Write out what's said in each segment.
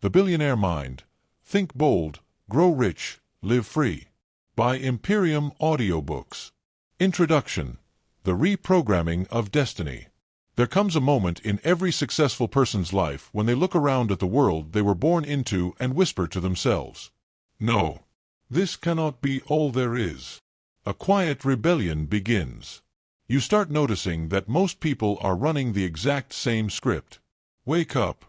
The Billionaire Mind. Think bold, grow rich, live free. By Imperium Audiobooks. Introduction. The Reprogramming of Destiny. There comes a moment in every successful person's life when they look around at the world they were born into and whisper to themselves, "No, this cannot be all there is." A quiet rebellion begins. You start noticing that most people are running the exact same script. Wake up,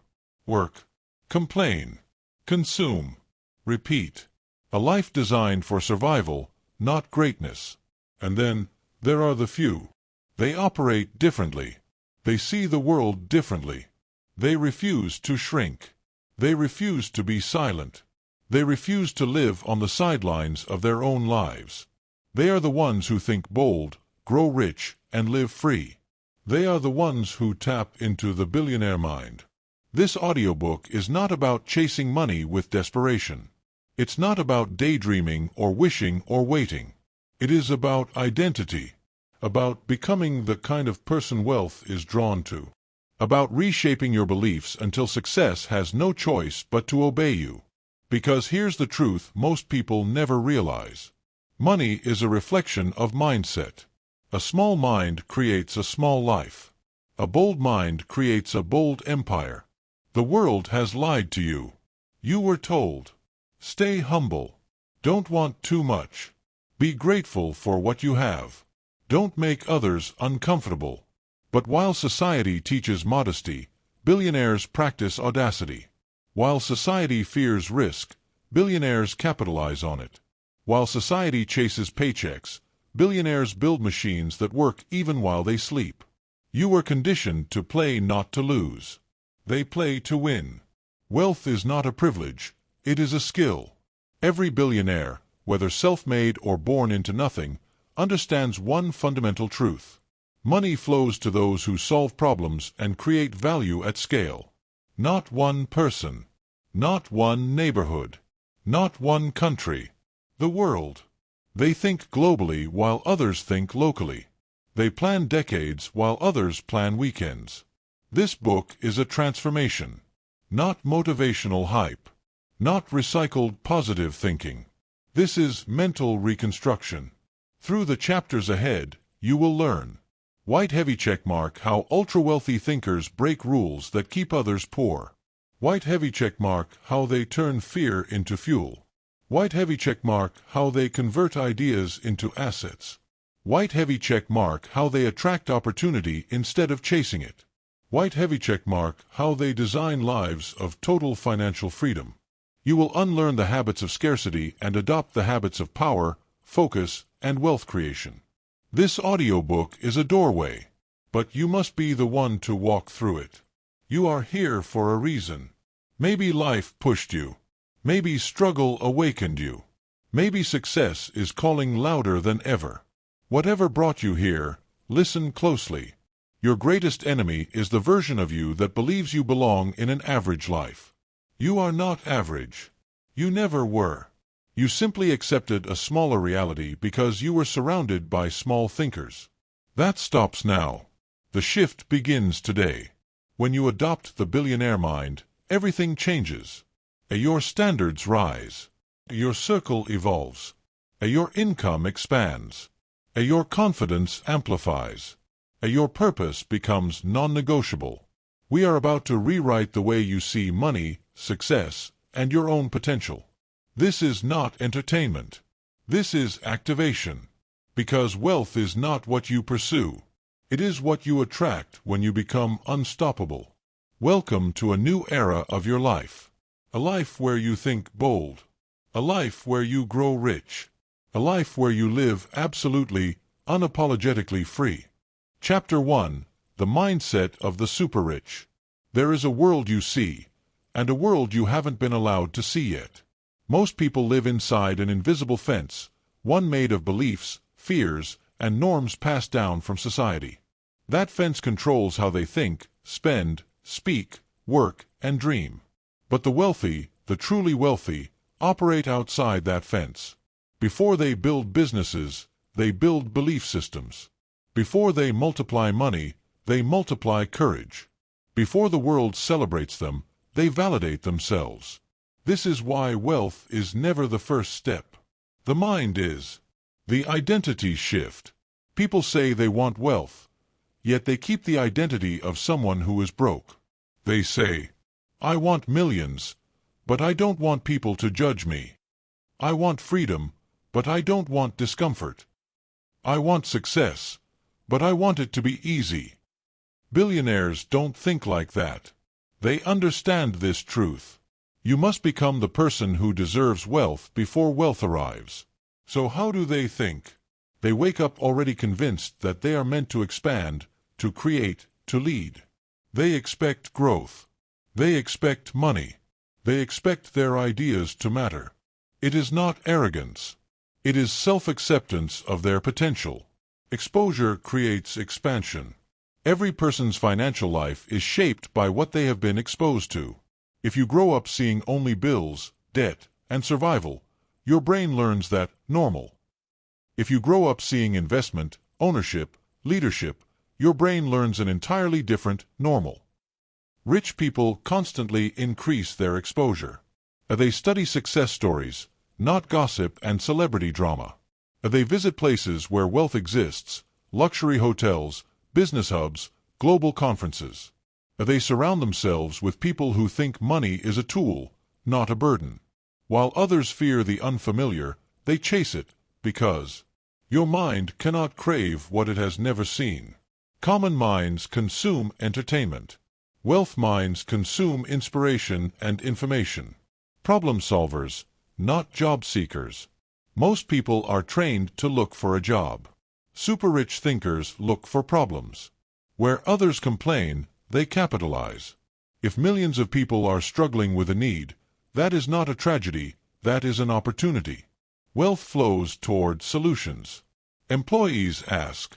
work, complain, consume, repeat. A life designed for survival, not greatness. And then, there are the few. They operate differently. They see the world differently. They refuse to shrink. They refuse to be silent. They refuse to live on the sidelines of their own lives. They are the ones who think bold, grow rich, and live free. They are the ones who tap into the billionaire mind. This audiobook is not about chasing money with desperation. It's not about daydreaming or wishing or waiting. It is about identity. About becoming the kind of person wealth is drawn to. About reshaping your beliefs until success has no choice but to obey you. Because here's the truth most people never realize. Money is a reflection of mindset. A small mind creates a small life. A bold mind creates a bold empire. The world has lied to you. You were told, stay humble. Don't want too much. Be grateful for what you have. Don't make others uncomfortable. But while society teaches modesty, billionaires practice audacity. While society fears risk, billionaires capitalize on it. While society chases paychecks, billionaires build machines that work even while they sleep. You were conditioned to play not to lose. They play to win. Wealth is not a privilege, it is a skill. Every billionaire, whether self-made or born into nothing, understands one fundamental truth. Money flows to those who solve problems and create value at scale. Not one person. Not one neighborhood. Not one country. The world. They think globally while others think locally. They plan decades while others plan weekends. This book is a transformation. Not motivational hype. Not recycled positive thinking. This is mental reconstruction. Through the chapters ahead, you will learn. White heavy checkmark how ultra-wealthy thinkers break rules that keep others poor. White heavy checkmark how they turn fear into fuel. White heavy checkmark how they convert ideas into assets. White heavy checkmark how they attract opportunity instead of chasing it. White heavy checkmark how they design lives of total financial freedom. You will unlearn the habits of scarcity and adopt the habits of power, focus, and wealth creation. This audiobook is a doorway, but you must be the one to walk through it. You are here for a reason. Maybe life pushed you. Maybe struggle awakened you. Maybe success is calling louder than ever. Whatever brought you here, listen closely. Your greatest enemy is the version of you that believes you belong in an average life. You are not average. You never were. You simply accepted a smaller reality because you were surrounded by small thinkers. That stops now. The shift begins today. When you adopt the billionaire mind, everything changes. Your standards rise. Your circle evolves. Your income expands. Your confidence amplifies. Your purpose becomes non-negotiable. We are about to rewrite the way you see money, success, and your own potential. This is not entertainment. This is activation. Because wealth is not what you pursue. It is what you attract when you become unstoppable. Welcome to a new era of your life. A life where you think bold. A life where you grow rich. A life where you live absolutely, unapologetically free. Chapter 1. The Mindset of the Super-Rich. There is a world you see, and a world you haven't been allowed to see yet. Most people live inside an invisible fence, one made of beliefs, fears, and norms passed down from society. That fence controls how they think, spend, speak, work, and dream. But the wealthy, the truly wealthy, operate outside that fence. Before they build businesses, they build belief systems. Before they multiply money, they multiply courage. Before the world celebrates them, They validate themselves. This is why wealth is never the first step. The mind is. The identity shift. People say they want wealth, yet they keep the identity of someone who is broke. They say, I want millions, but I don't want people to judge me. I want freedom, but I don't want discomfort. I want success, but I want it to be easy. Billionaires don't think like that. They understand this truth. You must become the person who deserves wealth before wealth arrives. So how do they think? They wake up already convinced that they are meant to expand, to create, to lead. They expect growth. They expect money. They expect their ideas to matter. It is not arrogance. It is self-acceptance of their potential. Exposure creates expansion. Every person's financial life is shaped by what they have been exposed to. If you grow up seeing only bills, debt, and survival, your brain learns that normal. If you grow up seeing investment, ownership, leadership, your brain learns an entirely different normal. Rich people constantly increase their exposure. They study success stories, not gossip and celebrity drama. They visit places where wealth exists, luxury hotels, business hubs, global conferences. They surround themselves with people who think money is a tool, not a burden. While others fear the unfamiliar, they chase it, because your mind cannot crave what it has never seen. Common minds consume entertainment. Wealth minds consume inspiration and information. Problem solvers, not job seekers. Most people are trained to look for a job. Super-rich thinkers look for problems. Where others complain, they capitalize. If millions of people are struggling with a need, that is not a tragedy, that is an opportunity. Wealth flows toward solutions. Employees ask,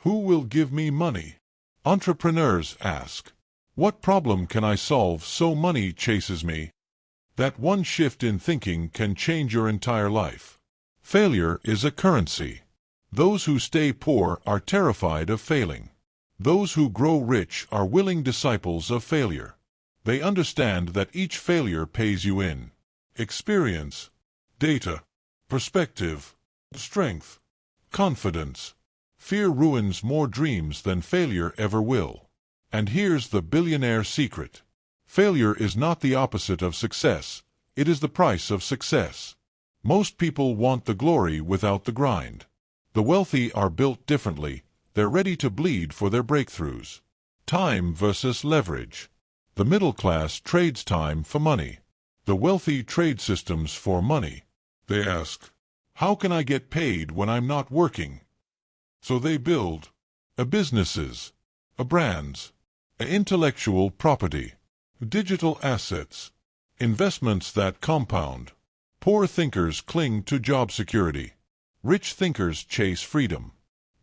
who will give me money? Entrepreneurs ask, what problem can I solve so money chases me? That one shift in thinking can change your entire life. Failure is a currency. Those who stay poor are terrified of failing. Those who grow rich are willing disciples of failure. They understand that each failure pays you in experience, data, perspective, strength, confidence. Fear ruins more dreams than failure ever will. And here's the billionaire secret. Failure is not the opposite of success. It is the price of success. Most people want the glory without the grind. The wealthy are built differently. They're ready to bleed for their breakthroughs. Time versus leverage. The middle class trades time for money. The wealthy trade systems for money. They ask, how can I get paid when I'm not working? So they build businesses, brands, intellectual property, digital assets, investments that compound. Poor thinkers cling to job security. Rich thinkers chase freedom.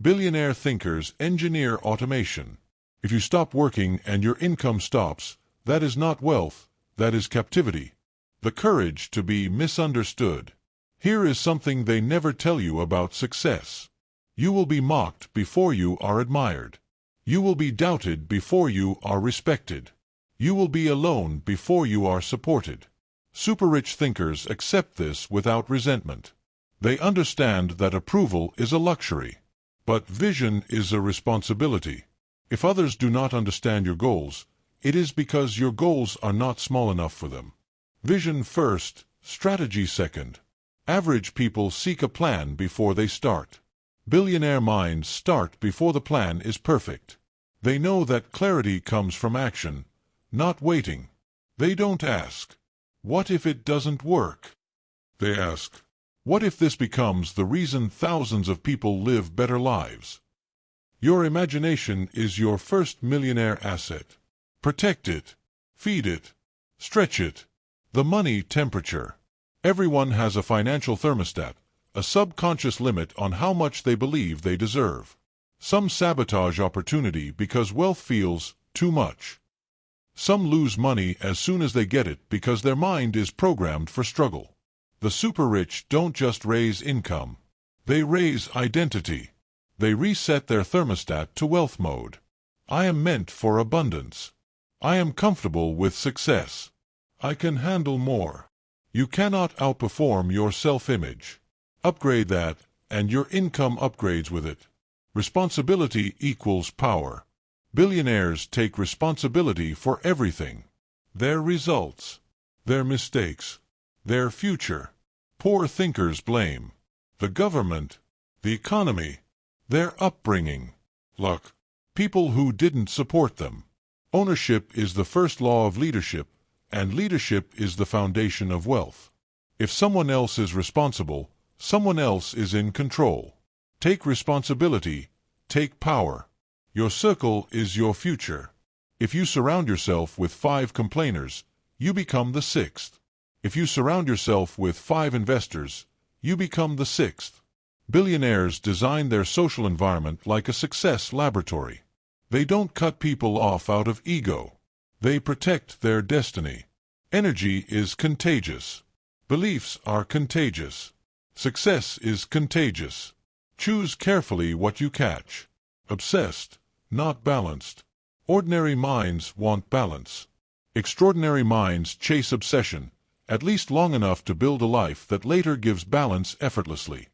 Billionaire thinkers engineer automation. If you stop working and your income stops, that is not wealth, that is captivity. The courage to be misunderstood. Here is something they never tell you about success. You will be mocked before you are admired. You will be doubted before you are respected. You will be alone before you are supported. Super-rich thinkers accept this without resentment. They understand that approval is a luxury, but vision is a responsibility. If others do not understand your goals, it is because your goals are not small enough for them. Vision first, strategy second. Average people seek a plan before they start. Billionaire minds start before the plan is perfect. They know that clarity comes from action, not waiting. They don't ask, what if it doesn't work? They ask, what if this becomes the reason thousands of people live better lives? Your imagination is your first millionaire asset. Protect it, feed it, stretch it. The money temperature. Everyone has a financial thermostat, a subconscious limit on how much they believe they deserve. Some sabotage opportunity because wealth feels too much. Some lose money as soon as they get it because their mind is programmed for struggle. The super-rich don't just raise income. They raise identity. They reset their thermostat to wealth mode. I am meant for abundance. I am comfortable with success. I can handle more. You cannot outperform your self-image. Upgrade that, and your income upgrades with it. Responsibility equals power. Billionaires take responsibility for everything. Their results, their mistakes, their future. Poor thinkers blame the government, the economy, their upbringing, luck, people who didn't support them. Ownership is the first law of leadership, and leadership is the foundation of wealth. If someone else is responsible, someone else is in control. Take responsibility, take power. Your circle is your future. If you surround yourself with 5 complainers, you become the 6th. If you surround yourself with 5 investors, you become the 6th. Billionaires design their social environment like a success laboratory. They don't cut people off out of ego. They protect their destiny. Energy is contagious. Beliefs are contagious. Success is contagious. Choose carefully what you catch. Obsessed, not balanced. Ordinary minds want balance. Extraordinary minds chase obsession, at least long enough to build a life that later gives balance effortlessly.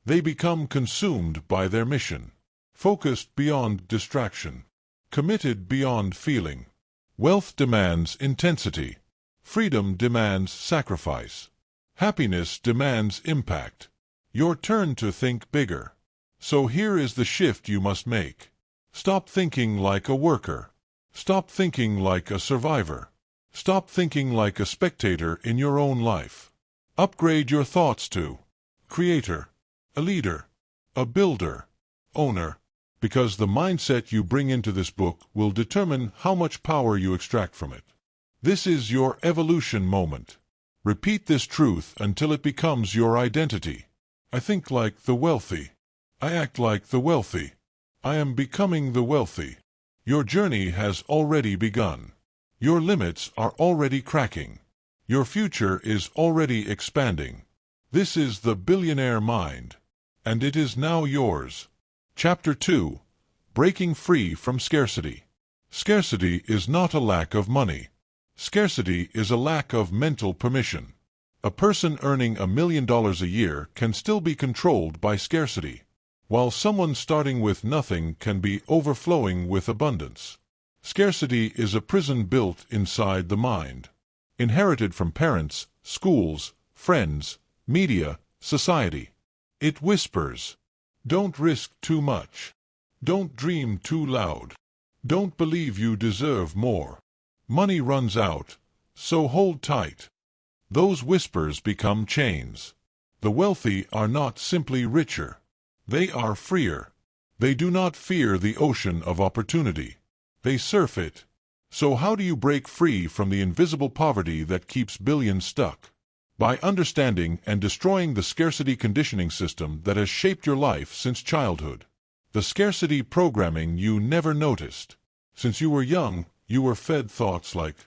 They become consumed by their mission. Focused beyond distraction. Committed beyond feeling. Wealth demands intensity. Freedom demands sacrifice. Happiness demands impact. Your turn to think bigger. So here is the shift you must make. Stop thinking like a worker. Stop thinking like a survivor. Stop thinking like a spectator in your own life. Upgrade your thoughts to creator, a leader, a builder, owner, because the mindset you bring into this book will determine how much power you extract from it. This is your evolution moment. Repeat this truth until it becomes your identity. I think like the wealthy. I act like the wealthy. I am becoming the wealthy. Your journey has already begun. Your limits are already cracking. Your future is already expanding. This is the Billionaire Mind, and it is now yours. Chapter 2. Breaking Free from Scarcity. Scarcity is not a lack of money. Scarcity is a lack of mental permission. A person earning $1 million a year can still be controlled by scarcity, while someone starting with nothing can be overflowing with abundance. Scarcity is a prison built inside the mind, inherited from parents, schools, friends, media, society. It whispers, "Don't risk too much. Don't dream too loud. Don't believe you deserve more. Money runs out, so hold tight." Those whispers become chains. The wealthy are not simply richer. They are freer. They do not fear the ocean of opportunity. They surf it. So how do you break free from the invisible poverty that keeps billions stuck? By understanding and destroying the scarcity conditioning system that has shaped your life since childhood. The scarcity programming you never noticed. Since you were young, you were fed thoughts like,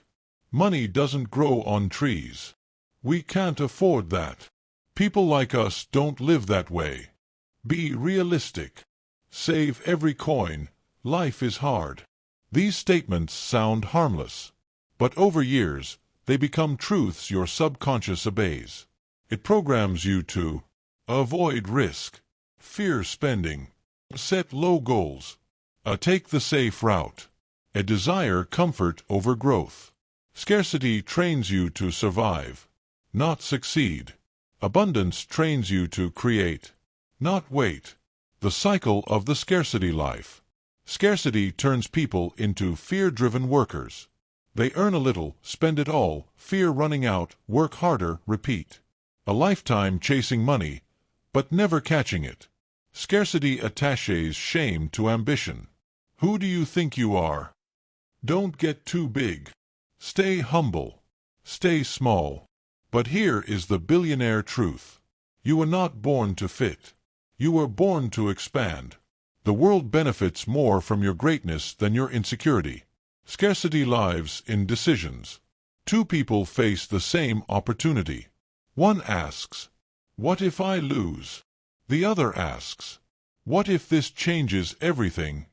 "Money doesn't grow on trees. We can't afford that. People like us don't live that way. Be realistic. Save every coin. Life is hard." These statements sound harmless, but over years, they become truths your subconscious obeys. It programs you to avoid risk, fear spending, set low goals, take the safe route, desire comfort over growth. Scarcity trains you to survive, not succeed. Abundance trains you to create, not wait. The cycle of the scarcity life. Scarcity turns people into fear-driven workers. They earn a little, spend it all, fear running out, work harder, repeat. A lifetime chasing money, but never catching it. Scarcity attaches shame to ambition. Who do you think you are? Don't get too big. Stay humble. Stay small. But here is the billionaire truth. You were not born to fit. You were born to expand. The world benefits more from your greatness than your insecurity. Scarcity lives in decisions. 2 people face the same opportunity. One asks, "What if I lose?" The other asks, "What if this changes everything?"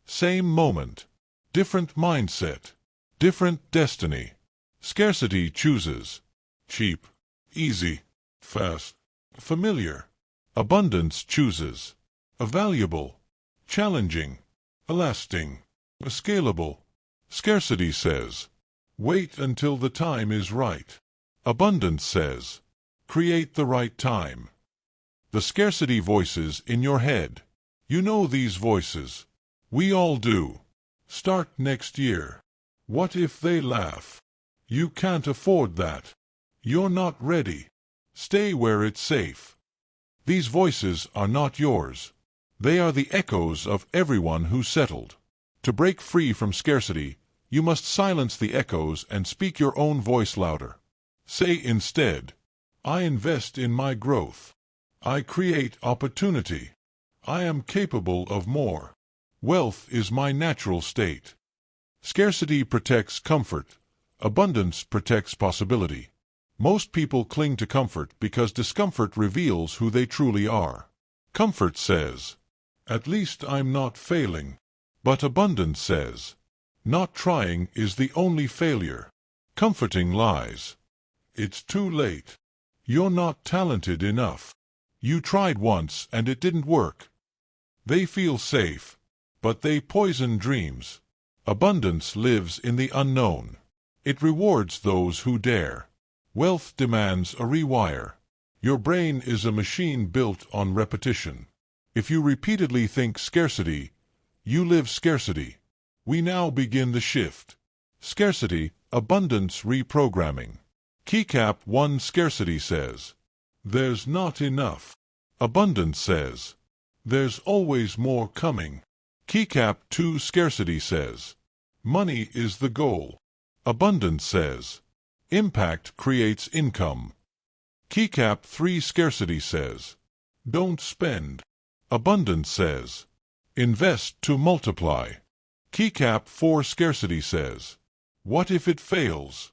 Same moment. Different mindset. Different destiny. Scarcity chooses cheap, easy, fast, familiar. Abundance chooses valuable, challenging, lasting, scalable. Scarcity says, wait until the time is right. Abundance says, create the right time. The scarcity voices in your head. You know these voices. We all do. Start next year. What if they laugh? You can't afford that. You're not ready. Stay where it's safe. These voices are not yours. They are the echoes of everyone who settled. To break free from scarcity, you must silence the echoes and speak your own voice louder. Say instead, I invest in my growth. I create opportunity. I am capable of more. Wealth is my natural state. Scarcity protects comfort. Abundance protects possibility. Most people cling to comfort because discomfort reveals who they truly are. Comfort says, at least I'm not failing. But abundance says, not trying is the only failure. Comforting lies. It's too late. You're not talented enough. You tried once and it didn't work. They feel safe, but they poison dreams. Abundance lives in the unknown. It rewards those who dare. Wealth demands a rewire. Your brain is a machine built on repetition. If you repeatedly think scarcity, you live scarcity. We now begin the shift. Scarcity, abundance reprogramming. Keycap 1 Scarcity says, there's not enough. Abundance says, there's always more coming. Keycap 2 Scarcity says, money is the goal. Abundance says, impact creates income. Keycap 3 Scarcity says, don't spend. Abundance says, invest to multiply. Keycap 4 Scarcity says, what if it fails?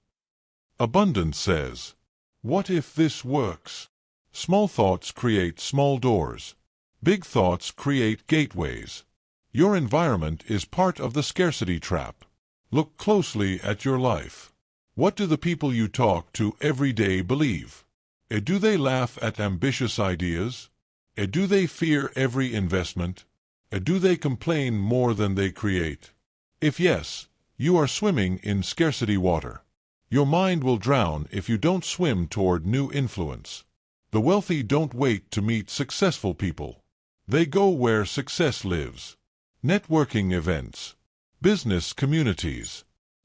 Abundance says, what if this works? Small thoughts create small doors. Big thoughts create gateways. Your environment is part of the scarcity trap. Look closely at your life. What do the people you talk to every day believe? Do they laugh at ambitious ideas? Do they fear every investment? Do they complain more than they create? If yes, you are swimming in scarcity water. Your mind will drown if you don't swim toward new influence. The wealthy don't wait to meet successful people. They go where success lives. Networking events, business communities,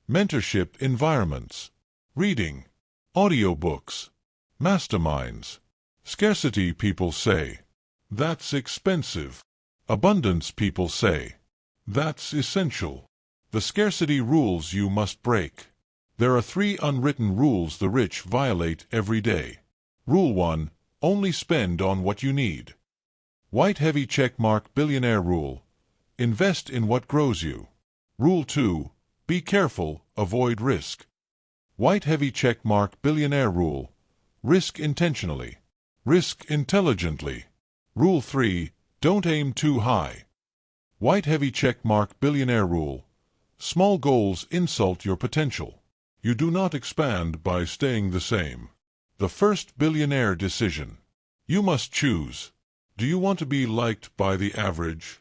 mentorship environments, reading, audiobooks, masterminds. Scarcity people say, that's expensive. Abundance people say, that's essential. The scarcity rules you must break. There are 3 unwritten rules the rich violate every day. Rule 1, only spend on what you need. White heavy checkmark billionaire rule, invest in what grows you. Rule 2, be careful, avoid risk. White heavy checkmark billionaire rule, risk intentionally, risk intelligently. Rule 3, don't aim too high. White heavy checkmark billionaire rule, small goals insult your potential. You do not expand by staying the same. The first billionaire decision. You must choose. Do you want to be liked by the average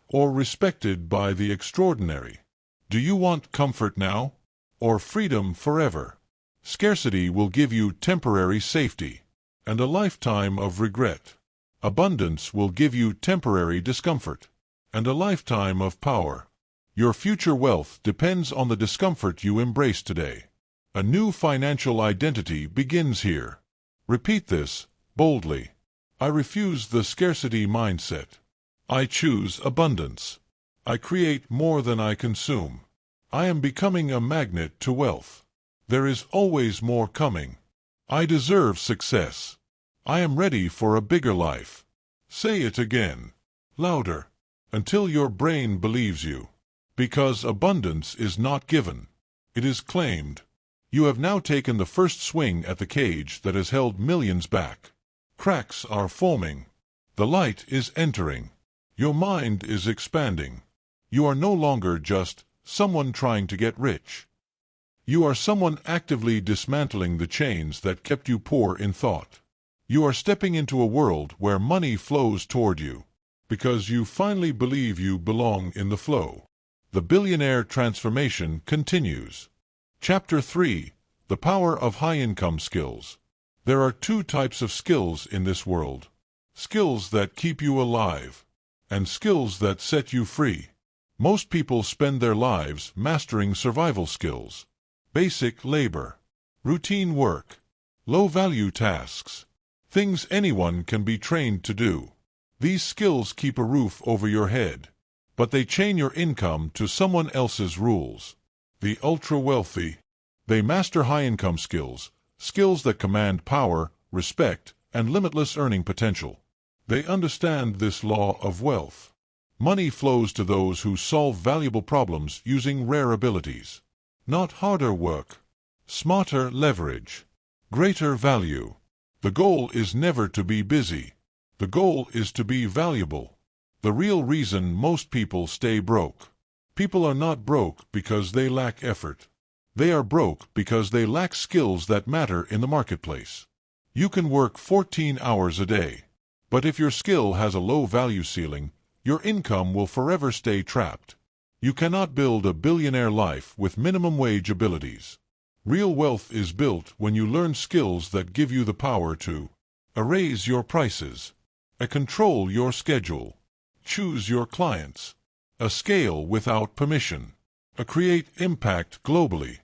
or respected by the extraordinary? Do you want comfort now or freedom forever? Scarcity will give you temporary safety and a lifetime of regret. Abundance will give you temporary discomfort and a lifetime of power. Your future wealth depends on the discomfort you embrace today. A new financial identity begins here. Repeat this boldly. I refuse the scarcity mindset. I choose abundance. I create more than I consume. I am becoming a magnet to wealth. There is always more coming. I deserve success. I am ready for a bigger life. Say it again, louder, until your brain believes you. Because abundance is not given. It is claimed. You have now taken the first swing at the cage that has held millions back. Cracks are forming. The light is entering. Your mind is expanding. You are no longer just someone trying to get rich. You are someone actively dismantling the chains that kept you poor in thought. You are stepping into a world where money flows toward you, because you finally believe you belong in the flow. The billionaire transformation continues. Chapter 3: The Power of High-Income Skills. There are two types of skills in this world: skills that keep you alive, and skills that set you free. Most people spend their lives mastering survival skills: basic labor, routine work, low-value tasks, things anyone can be trained to do. These skills keep a roof over your head, but they chain your income to someone else's rules. The ultra-wealthy. They master high-income skills, skills that command power, respect, and limitless earning potential. They understand this law of wealth. Money flows to those who solve valuable problems using rare abilities. Not harder work, smarter leverage, greater value. The goal is never to be busy. The goal is to be valuable. The real reason most people stay broke. People are not broke because they lack effort. They are broke because they lack skills that matter in the marketplace. You can work 14 hours a day, but if your skill has a low value ceiling, your income will forever stay trapped. You cannot build a billionaire life with minimum wage abilities. Real wealth is built when you learn skills that give you the power to raise your prices, control your schedule, choose your clients, scale without permission, create impact globally.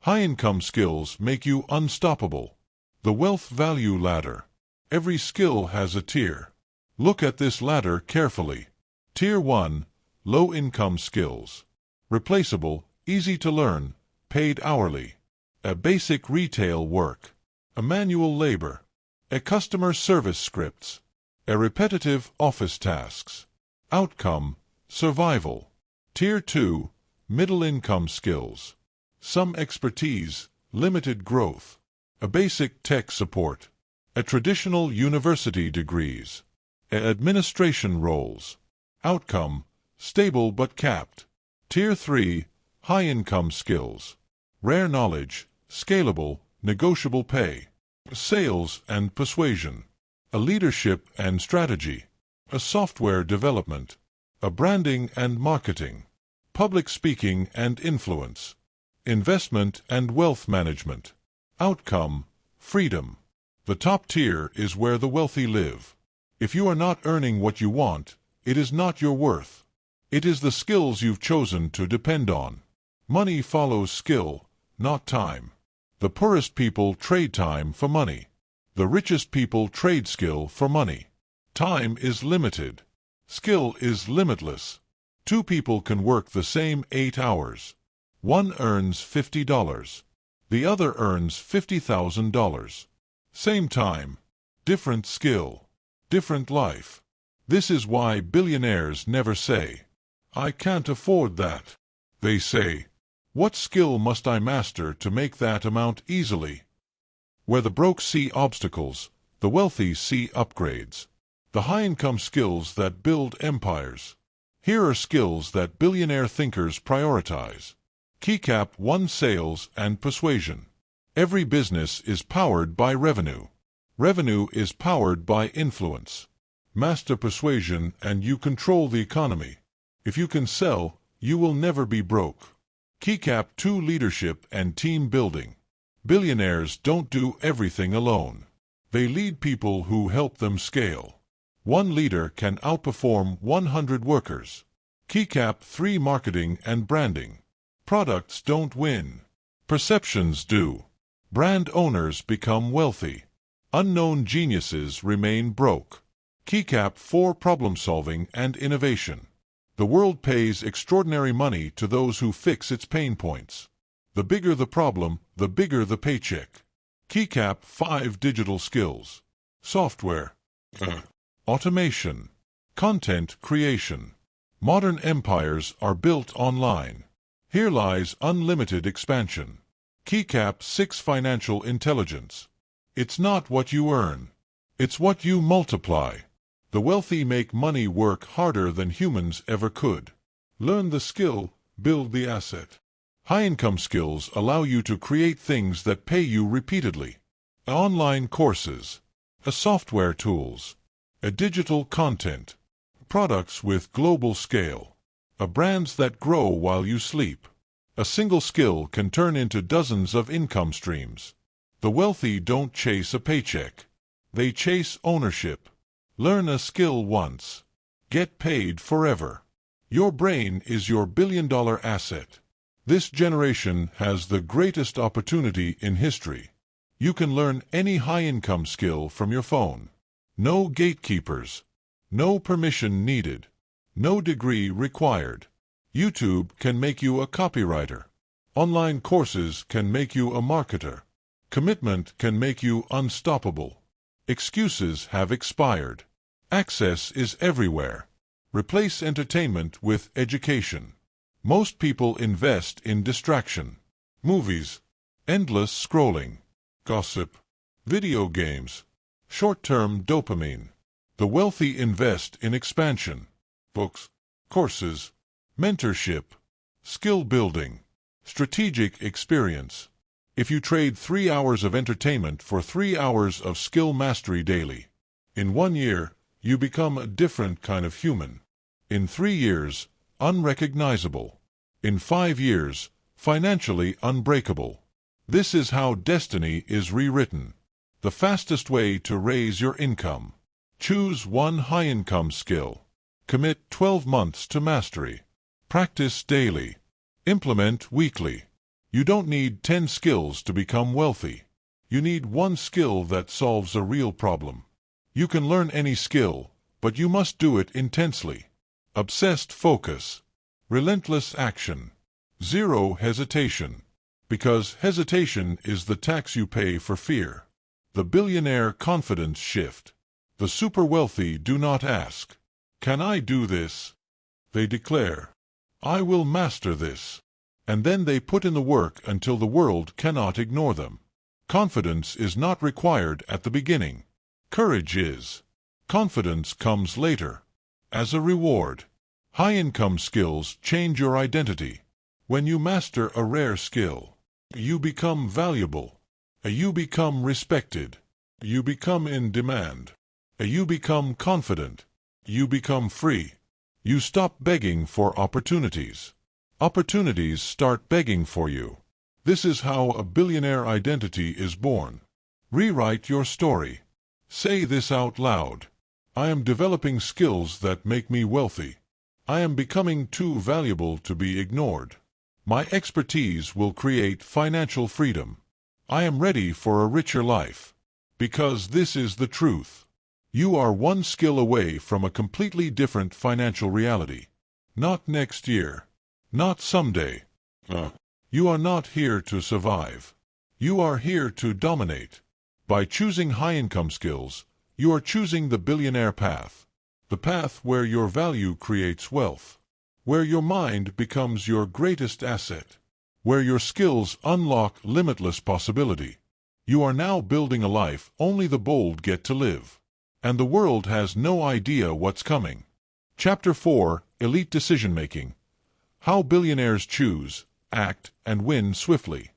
High-income skills make you unstoppable. The wealth value ladder. Every skill has a tier. Look at this ladder carefully. Tier 1. Low-income skills. Replaceable, easy to learn, paid hourly. A basic retail work. A manual labor. A customer service scripts. A repetitive office tasks. Outcome, survival. Tier 2. Middle-income skills. Some expertise, limited growth. A basic tech support. A traditional university degrees. A administration roles. Outcome, stable but capped. Tier 3. High-income skills. Rare knowledge, scalable, negotiable pay. Sales and persuasion. A leadership and strategy. A software development. A branding and marketing. Public speaking and influence. Investment and wealth management. Outcome, freedom. The top tier is where the wealthy live. If you are not earning what you want, it is not your worth. It is the skills you've chosen to depend on. Money follows skill, not time. The poorest people trade time for money. The richest people trade skill for money. Time is limited. Skill is limitless. Two people can work the same 8 hours. One earns $50. The other earns $50,000. Same time, different skill, different life. This is why billionaires never say, "I can't afford that." They say, "What skill must I master to make that amount easily?" Where the broke see obstacles, the wealthy see upgrades. The high-income skills that build empires. Here are skills that billionaire thinkers prioritize. Keycap 1: Sales and persuasion. Every business is powered by revenue. Revenue is powered by influence. Master persuasion and you control the economy. If you can sell, you will never be broke. Keycap 2: Leadership and team building. Billionaires don't do everything alone. They lead people who help them scale. One leader can outperform 100 workers. Keycap 3: Marketing and branding. Products don't win. Perceptions do. Brand owners become wealthy. Unknown geniuses remain broke. Keycap 4: Problem-solving and innovation. The world pays extraordinary money to those who fix its pain points. The bigger the problem, the bigger the paycheck. Keycap 5: Digital skills. Software. Automation. Content creation. Modern empires are built online. Here lies unlimited expansion. Keycap 6: Financial intelligence. It's not what you earn. It's what you multiply. The wealthy make money work harder than humans ever could. Learn the skill, build the asset. High-income skills allow you to create things that pay you repeatedly. Online courses, software tools, digital content, products with global scale, brands that grow while you sleep. A single skill can turn into dozens of income streams. The wealthy don't chase a paycheck. They chase ownership. Learn a skill once. Get paid forever. Your brain is your billion-dollar asset. This generation has the greatest opportunity in history. You can learn any high-income skill from your phone. No gatekeepers. No permission needed. No degree required. YouTube can make you a copywriter. Online courses can make you a marketer. Commitment can make you unstoppable. Excuses have expired. Access is everywhere. Replace entertainment with education. Most people invest in distraction. Movies, endless scrolling, gossip, video games, short-term dopamine. The wealthy invest in expansion. Books, courses, mentorship, skill building, strategic experience. If you trade 3 hours of entertainment for 3 hours of skill mastery daily, in 1 year, you become a different kind of human. In 3 years, unrecognizable. In 5 years, financially unbreakable. This is how destiny is rewritten. The fastest way to raise your income. Choose one high-income skill. Commit 12 months to mastery. Practice daily. Implement weekly. You don't need 10 skills to become wealthy. You need one skill that solves a real problem. You can learn any skill, but you must do it intensely. Obsessed focus. Relentless action. Zero hesitation. Because hesitation is the tax you pay for fear. The billionaire confidence shift. The super wealthy do not ask, "Can I do this?" They declare, "I will master this." And then they put in the work until the world cannot ignore them. Confidence is not required at the beginning. Courage is. Confidence comes later. As a reward, high-income skills change your identity. When you master a rare skill, you become valuable. You become respected. You become in demand. You become confident. You become free. You stop begging for opportunities. Opportunities start begging for you. This is how a billionaire identity is born. Rewrite your story. Say this out loud. I am developing skills that make me wealthy. I am becoming too valuable to be ignored. My expertise will create financial freedom. I am ready for a richer life. Because this is the truth. You are one skill away from a completely different financial reality. Not next year. Not someday. You are not here to survive. You are here to dominate. By choosing high-income skills, you are choosing the billionaire path. The path where your value creates wealth. Where your mind becomes your greatest asset. Where your skills unlock limitless possibility. You are now building a life only the bold get to live. And the world has no idea what's coming. Chapter 4, Elite Decision-Making. How billionaires choose, act, and win swiftly.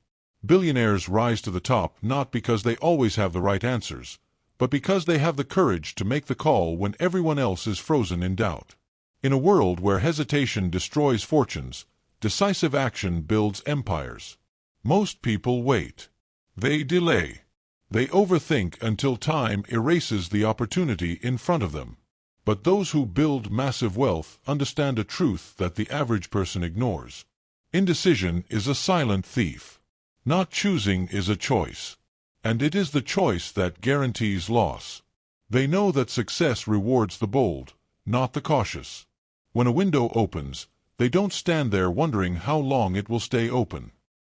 Billionaires rise to the top not because they always have the right answers, but because they have the courage to make the call when everyone else is frozen in doubt. In a world where hesitation destroys fortunes, decisive action builds empires. Most people wait. They delay. They overthink until time erases the opportunity in front of them. But those who build massive wealth understand a truth that the average person ignores. Indecision is a silent thief. Not choosing is a choice. And it is the choice that guarantees loss. They know that success rewards the bold, not the cautious. When a window opens, they don't stand there wondering how long it will stay open.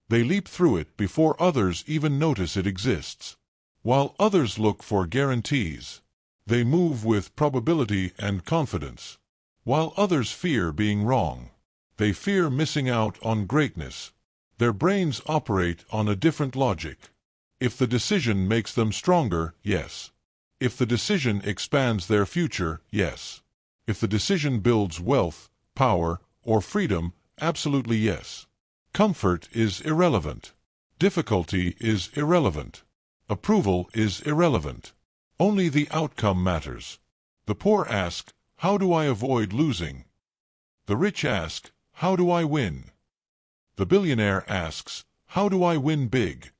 They leap through it before others even notice it exists. While others look for guarantees, they move with probability and confidence. While others fear being wrong, they fear missing out on greatness. Their brains operate on a different logic. If the decision makes them stronger, yes. If the decision expands their future, yes. If the decision builds wealth, power, or freedom, absolutely yes. Comfort is irrelevant. Difficulty is irrelevant. Approval is irrelevant. Only the outcome matters. The poor ask, how do I avoid losing? The rich ask, how do I win? The billionaire asks, how do I win big?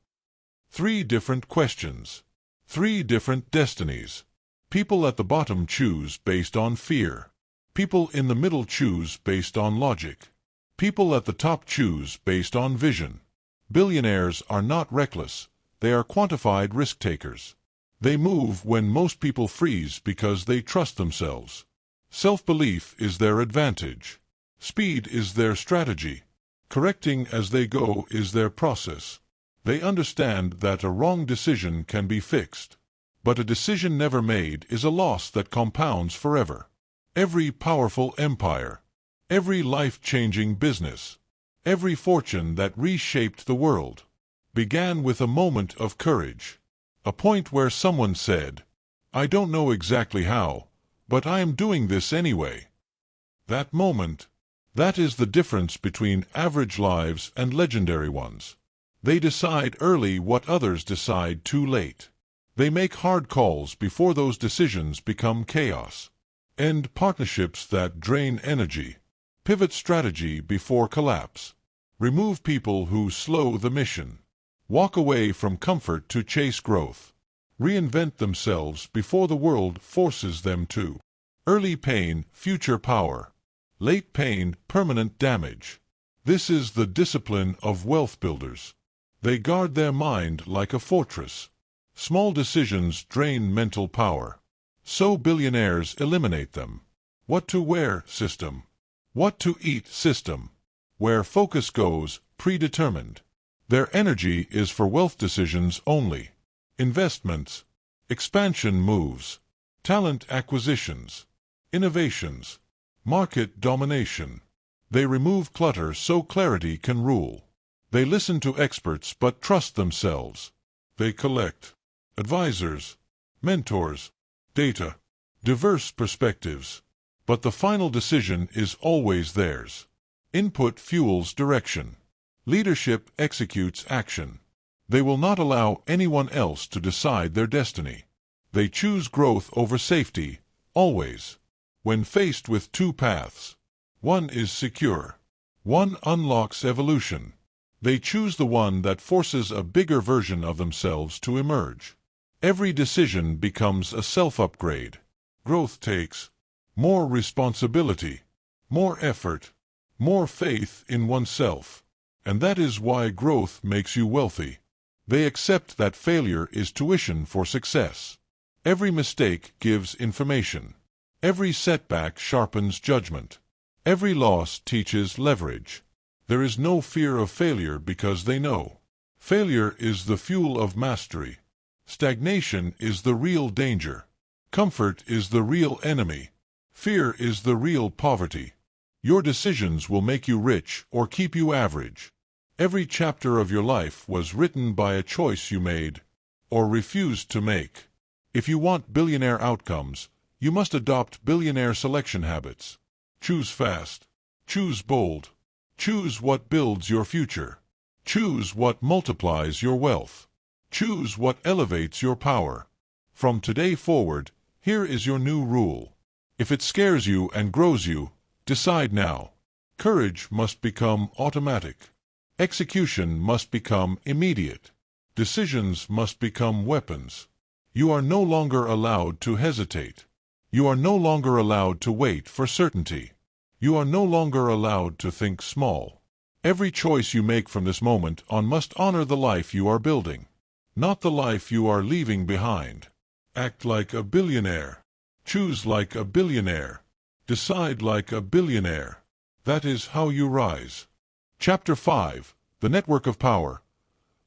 3 different questions. 3 different destinies. People at the bottom choose based on fear. People in the middle choose based on logic. People at the top choose based on vision. Billionaires are not reckless. They are quantified risk-takers. They move when most people freeze because they trust themselves. Self-belief is their advantage. Speed is their strategy. Correcting as they go is their process. They understand that a wrong decision can be fixed. But a decision never made is a loss that compounds forever. Every powerful empire, every life-changing business, every fortune that reshaped the world, began with a moment of courage. A point where someone said, I don't know exactly how, but I am doing this anyway. That moment, that is the difference between average lives and legendary ones. They decide early what others decide too late. They make hard calls before those decisions become chaos. End partnerships that drain energy. Pivot strategy before collapse. Remove people who slow the mission. Walk away from comfort to chase growth. Reinvent themselves before the world forces them to. Early pain, future power. Late pain, permanent damage. This is the discipline of wealth builders. They guard their mind like a fortress. Small decisions drain mental power. So billionaires eliminate them. What to wear system. What to eat system. Where focus goes, predetermined. Their energy is for wealth decisions only. Investments, expansion moves, talent acquisitions, innovations, market domination. They remove clutter so clarity can rule. They listen to experts but trust themselves. They collect advisors, mentors, data, diverse perspectives. But the final decision is always theirs. Input fuels direction. Leadership executes action. They will not allow anyone else to decide their destiny. They choose growth over safety, always. When faced with 2 paths, one is secure. One unlocks evolution. They choose the one that forces a bigger version of themselves to emerge. Every decision becomes a self-upgrade. Growth takes more responsibility, more effort, more faith in oneself. And that is why growth makes you wealthy. They accept that failure is tuition for success. Every mistake gives information. Every setback sharpens judgment. Every loss teaches leverage. There is no fear of failure because they know. Failure is the fuel of mastery. Stagnation is the real danger. Comfort is the real enemy. Fear is the real poverty. Your decisions will make you rich or keep you average. Every chapter of your life was written by a choice you made or refused to make. If you want billionaire outcomes, you must adopt billionaire selection habits. Choose fast. Choose bold. Choose what builds your future. Choose what multiplies your wealth. Choose what elevates your power. From today forward, here is your new rule. If it scares you and grows you, decide now. Courage must become automatic. Execution must become immediate. Decisions must become weapons. You are no longer allowed to hesitate. You are no longer allowed to wait for certainty. You are no longer allowed to think small. Every choice you make from this moment on must honor the life you are building, not the life you are leaving behind. Act like a billionaire. Choose like a billionaire. Decide like a billionaire. That is how you rise. Chapter 5. The Network of Power.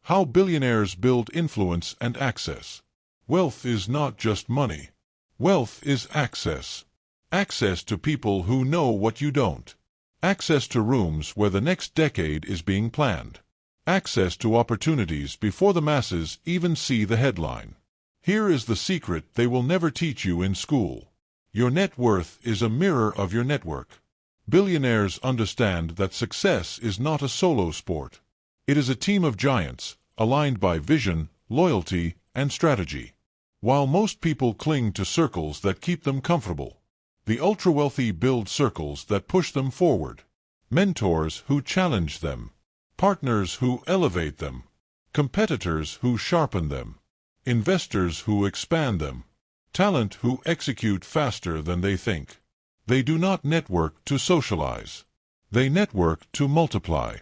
How Billionaires Build Influence and Access. Wealth is not just money. Wealth is access. Access to people who know what you don't. Access to rooms where the next decade is being planned. Access to opportunities before the masses even see the headline. Here is the secret they will never teach you in school. Your net worth is a mirror of your network. Billionaires understand that success is not a solo sport. It is a team of giants, aligned by vision, loyalty, and strategy. While most people cling to circles that keep them comfortable, the ultra-wealthy build circles that push them forward. Mentors who challenge them. Partners who elevate them. Competitors who sharpen them. Investors who expand them. Talent who execute faster than they think. They do not network to socialize. They network to multiply.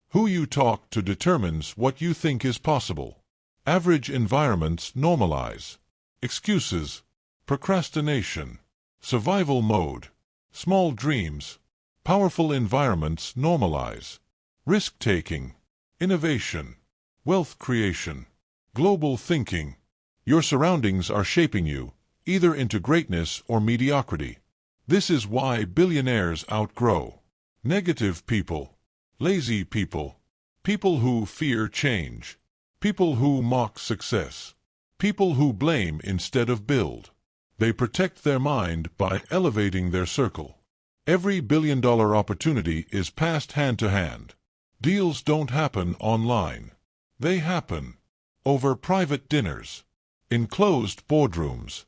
Who you talk to determines what you think is possible. Average environments normalize. Excuses, procrastination, survival mode, small dreams. Powerful environments normalize. Risk-taking, innovation, wealth creation, global thinking. Your surroundings are shaping you, either into greatness or mediocrity. This is why billionaires outgrow negative people, lazy people, people who fear change, people who mock success, people who blame instead of build. They protect their mind by elevating their circle. Every billion-dollar opportunity is passed hand to hand. Deals don't happen online. They happen over private dinners, in closed boardrooms,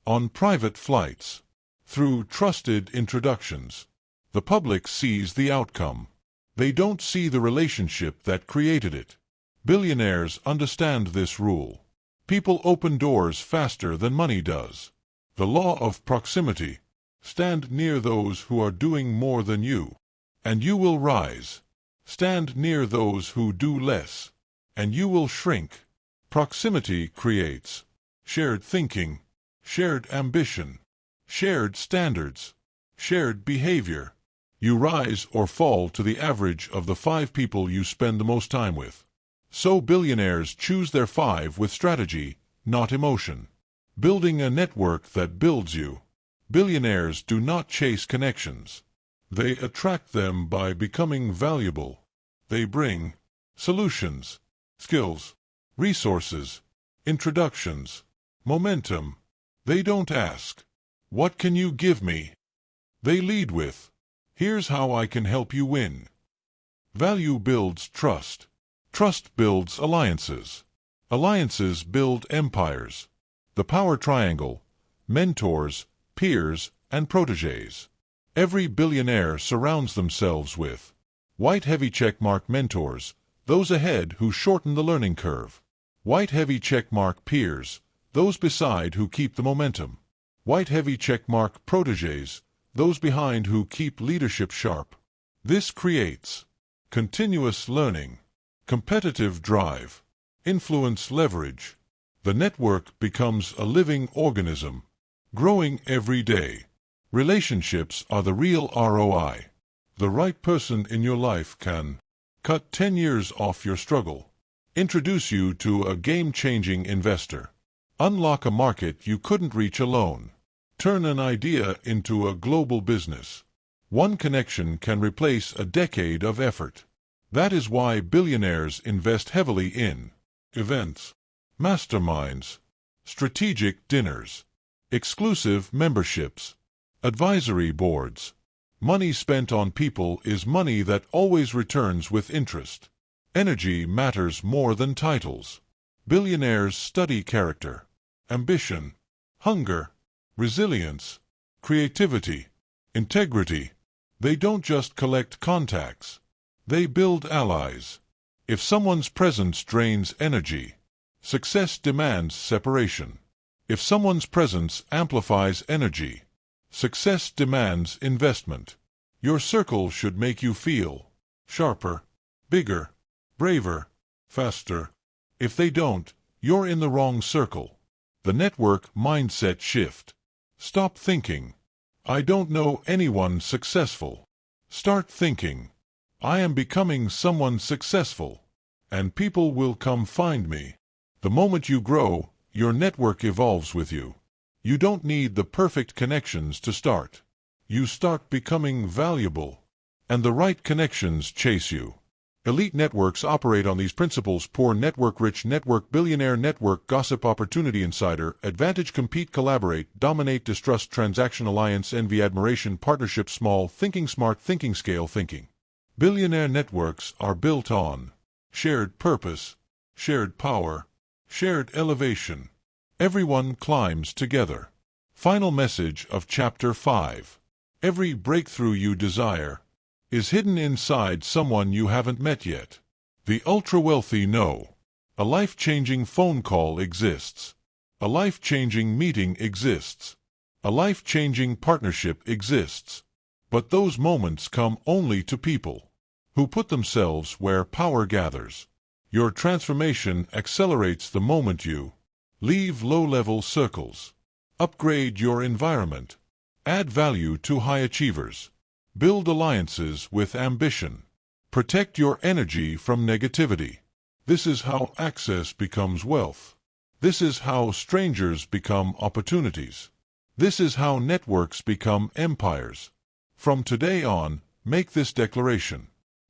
on private flights, through trusted introductions. The public sees the outcome. They don't see the relationship that created it. Billionaires understand this rule. People open doors faster than money does. The law of proximity. Stand near those who are doing more than you, and you will rise. Stand near those who do less, and you will shrink. Proximity creates shared thinking, shared ambition, shared standards, shared behavior. You rise or fall to the average of the 5 people you spend the most time with. So billionaires choose their 5 with strategy, not emotion. Building a network that builds you. Billionaires do not chase connections. They attract them by becoming valuable. They bring solutions, skills, resources, introductions, momentum. They don't ask, "What can you give me?" They lead with, "Here's how I can help you win." Value builds trust. Trust builds alliances. Alliances build empires. The power triangle: mentors, peers, and protégés. Every billionaire surrounds themselves with white heavy checkmark mentors, those ahead who shorten the learning curve. White heavy checkmark peers, those beside who keep the momentum. White heavy checkmark protégés, those behind who keep leadership sharp. This creates continuous learning, competitive drive, influence leverage. The network becomes a living organism, growing every day. Relationships are the real ROI. The right person in your life can cut 10 years off your struggle, introduce you to a game-changing investor, unlock a market you couldn't reach alone, turn an idea into a global business. One connection can replace a decade of effort. That is why billionaires invest heavily in events, masterminds, strategic dinners, exclusive memberships, advisory boards. Money spent on people is money that always returns with interest. Energy matters more than titles. Billionaires study character, ambition, hunger, resilience, creativity, integrity. They don't just collect contacts. They build allies. If someone's presence drains energy, success demands separation. If someone's presence amplifies energy, success demands investment. Your circle should make you feel sharper, bigger, braver, faster. If they don't, you're in the wrong circle. The network mindset shift. Stop thinking, "I don't know anyone successful." Start thinking, "I am becoming someone successful, and people will come find me." The moment you grow, your network evolves with you. You don't need the perfect connections to start. You start becoming valuable, and the right connections chase you. Elite networks operate on these principles: poor network, rich network, billionaire network, gossip, opportunity, insider, advantage, compete, collaborate, dominate, distrust, transaction, alliance, envy, admiration, partnership, small thinking, smart thinking, scale thinking. Billionaire networks are built on shared purpose, shared power, shared elevation. Everyone climbs together. Final message of Chapter 5. Every breakthrough you desire is hidden inside someone you haven't met yet. The ultra-wealthy know. A life-changing phone call exists. A life-changing meeting exists. A life-changing partnership exists. But those moments come only to people who put themselves where power gathers. Your transformation accelerates the moment you leave low-level circles. Upgrade your environment. Add value to high achievers. Build alliances with ambition. Protect your energy from negativity. This is how access becomes wealth. This is how strangers become opportunities. This is how networks become empires. From today on, make this declaration.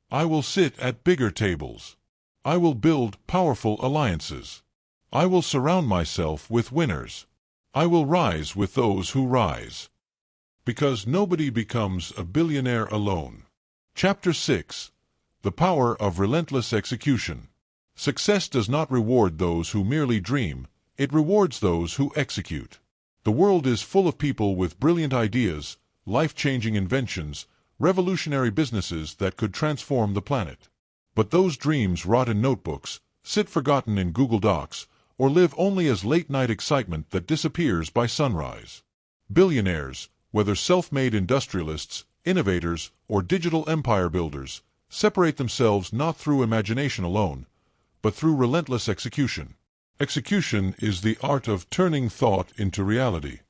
I will sit at bigger tables. I will build powerful alliances. I will surround myself with winners. I will rise with those who rise. Because nobody becomes a billionaire alone. Chapter 6. The Power of Relentless Execution. Success does not reward those who merely dream, it rewards those who execute. The world is full of people with brilliant ideas, life-changing inventions, revolutionary businesses that could transform the planet. But those dreams rot in notebooks, sit forgotten in Google Docs, or live only as late-night excitement that disappears by sunrise. Billionaires, whether self-made industrialists, innovators, or digital empire builders, separate themselves not through imagination alone, but through relentless execution. Execution is the art of turning thought into reality.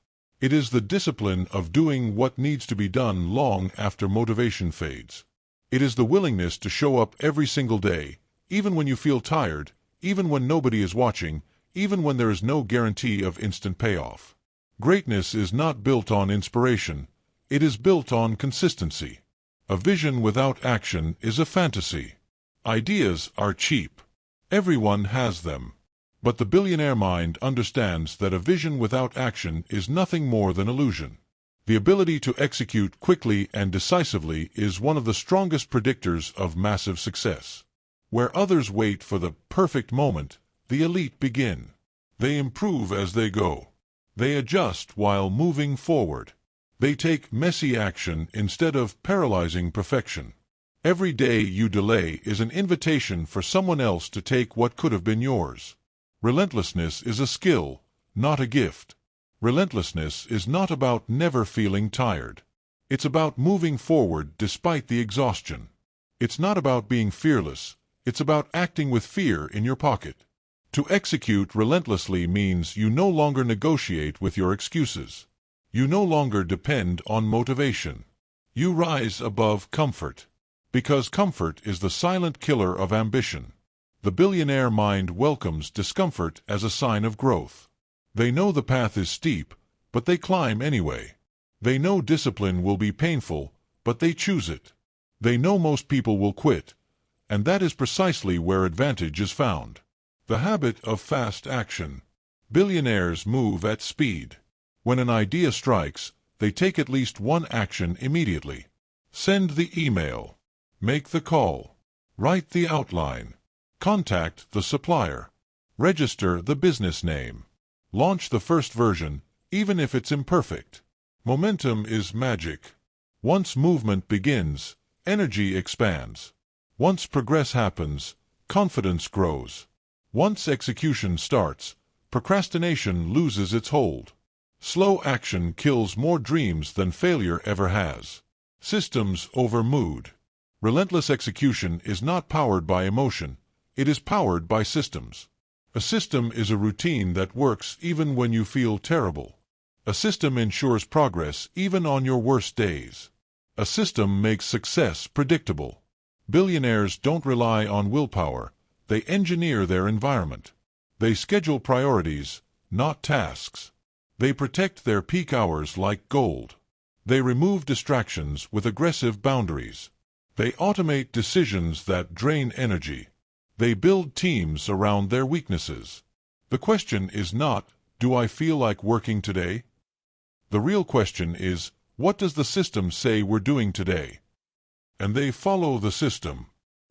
It is the discipline of doing what needs to be done long after motivation fades. It is the willingness to show up every single day, even when you feel tired, even when nobody is watching, even when there is no guarantee of instant payoff. Greatness is not built on inspiration, it is built on consistency. A vision without action is a fantasy. Ideas are cheap. Everyone has them. But the billionaire mind understands that a vision without action is nothing more than illusion. The ability to execute quickly and decisively is one of the strongest predictors of massive success. Where others wait for the perfect moment, the elite begin. They improve as they go. They adjust while moving forward. They take messy action instead of paralyzing perfection. Every day you delay is an invitation for someone else to take what could have been yours. Relentlessness is a skill, not a gift. Relentlessness is not about never feeling tired. It's about moving forward despite the exhaustion. It's not about being fearless, it's about acting with fear in your pocket. To execute relentlessly means you no longer negotiate with your excuses. You no longer depend on motivation. You rise above comfort. Because comfort is the silent killer of ambition. The billionaire mind welcomes discomfort as a sign of growth. They know the path is steep, but they climb anyway. They know discipline will be painful, but they choose it. They know most people will quit, and that is precisely where advantage is found. The habit of fast action. Billionaires move at speed. When an idea strikes, they take at least one action immediately. Send the email. Make the call. Write the outline. Contact the supplier. Register the business name. Launch the first version, even if it's imperfect. Momentum is magic. Once movement begins, energy expands. Once progress happens, confidence grows. Once execution starts, procrastination loses its hold. Slow action kills more dreams than failure ever has. Systems over mood. Relentless execution is not powered by emotion, it is powered by systems. A system is a routine that works even when you feel terrible. A system ensures progress even on your worst days. A system makes success predictable. Billionaires don't rely on willpower, they engineer their environment. They schedule priorities, not tasks. They protect their peak hours like gold. They remove distractions with aggressive boundaries. They automate decisions that drain energy. They build teams around their weaknesses. The question is not, do I feel like working today? The real question is, what does the system say we're doing today? And they follow the system.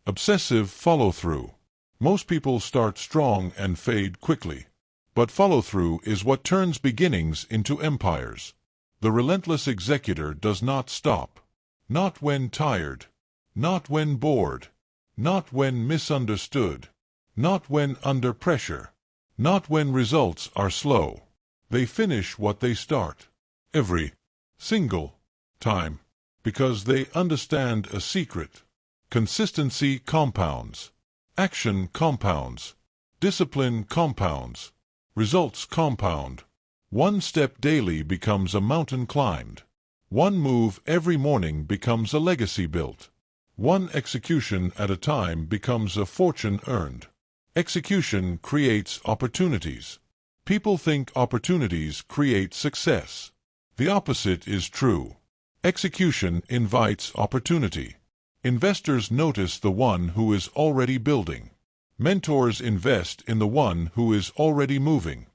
Obsessive follow-through. Most people start strong and fade quickly. But follow-through is what turns beginnings into empires. The relentless executor does not stop. Not when tired. Not when bored. Not when misunderstood. Not when under pressure. Not when results are slow. They finish what they start. Every single time. Because they understand a secret. Consistency compounds. Action compounds. Discipline compounds. Results compound. One step daily becomes a mountain climbed. One move every morning becomes a legacy built. One execution at a time becomes a fortune earned. Execution creates opportunities. People think opportunities create success. The opposite is true. Execution invites opportunity. Investors notice the one who is already building. Mentors invest in the one who is already moving.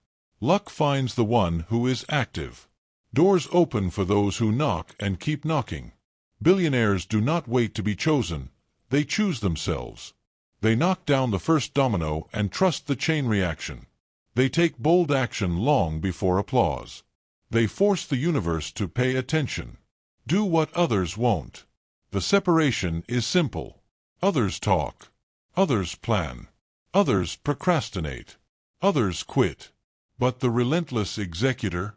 Luck finds the one who is active. Doors open for those who knock and keep knocking. Billionaires do not wait to be chosen. They choose themselves. They knock down the first domino and trust the chain reaction. They take bold action long before applause. They force the universe to pay attention. Do what others won't. The separation is simple. Others talk. Others plan. Others procrastinate. Others quit. But the relentless executor?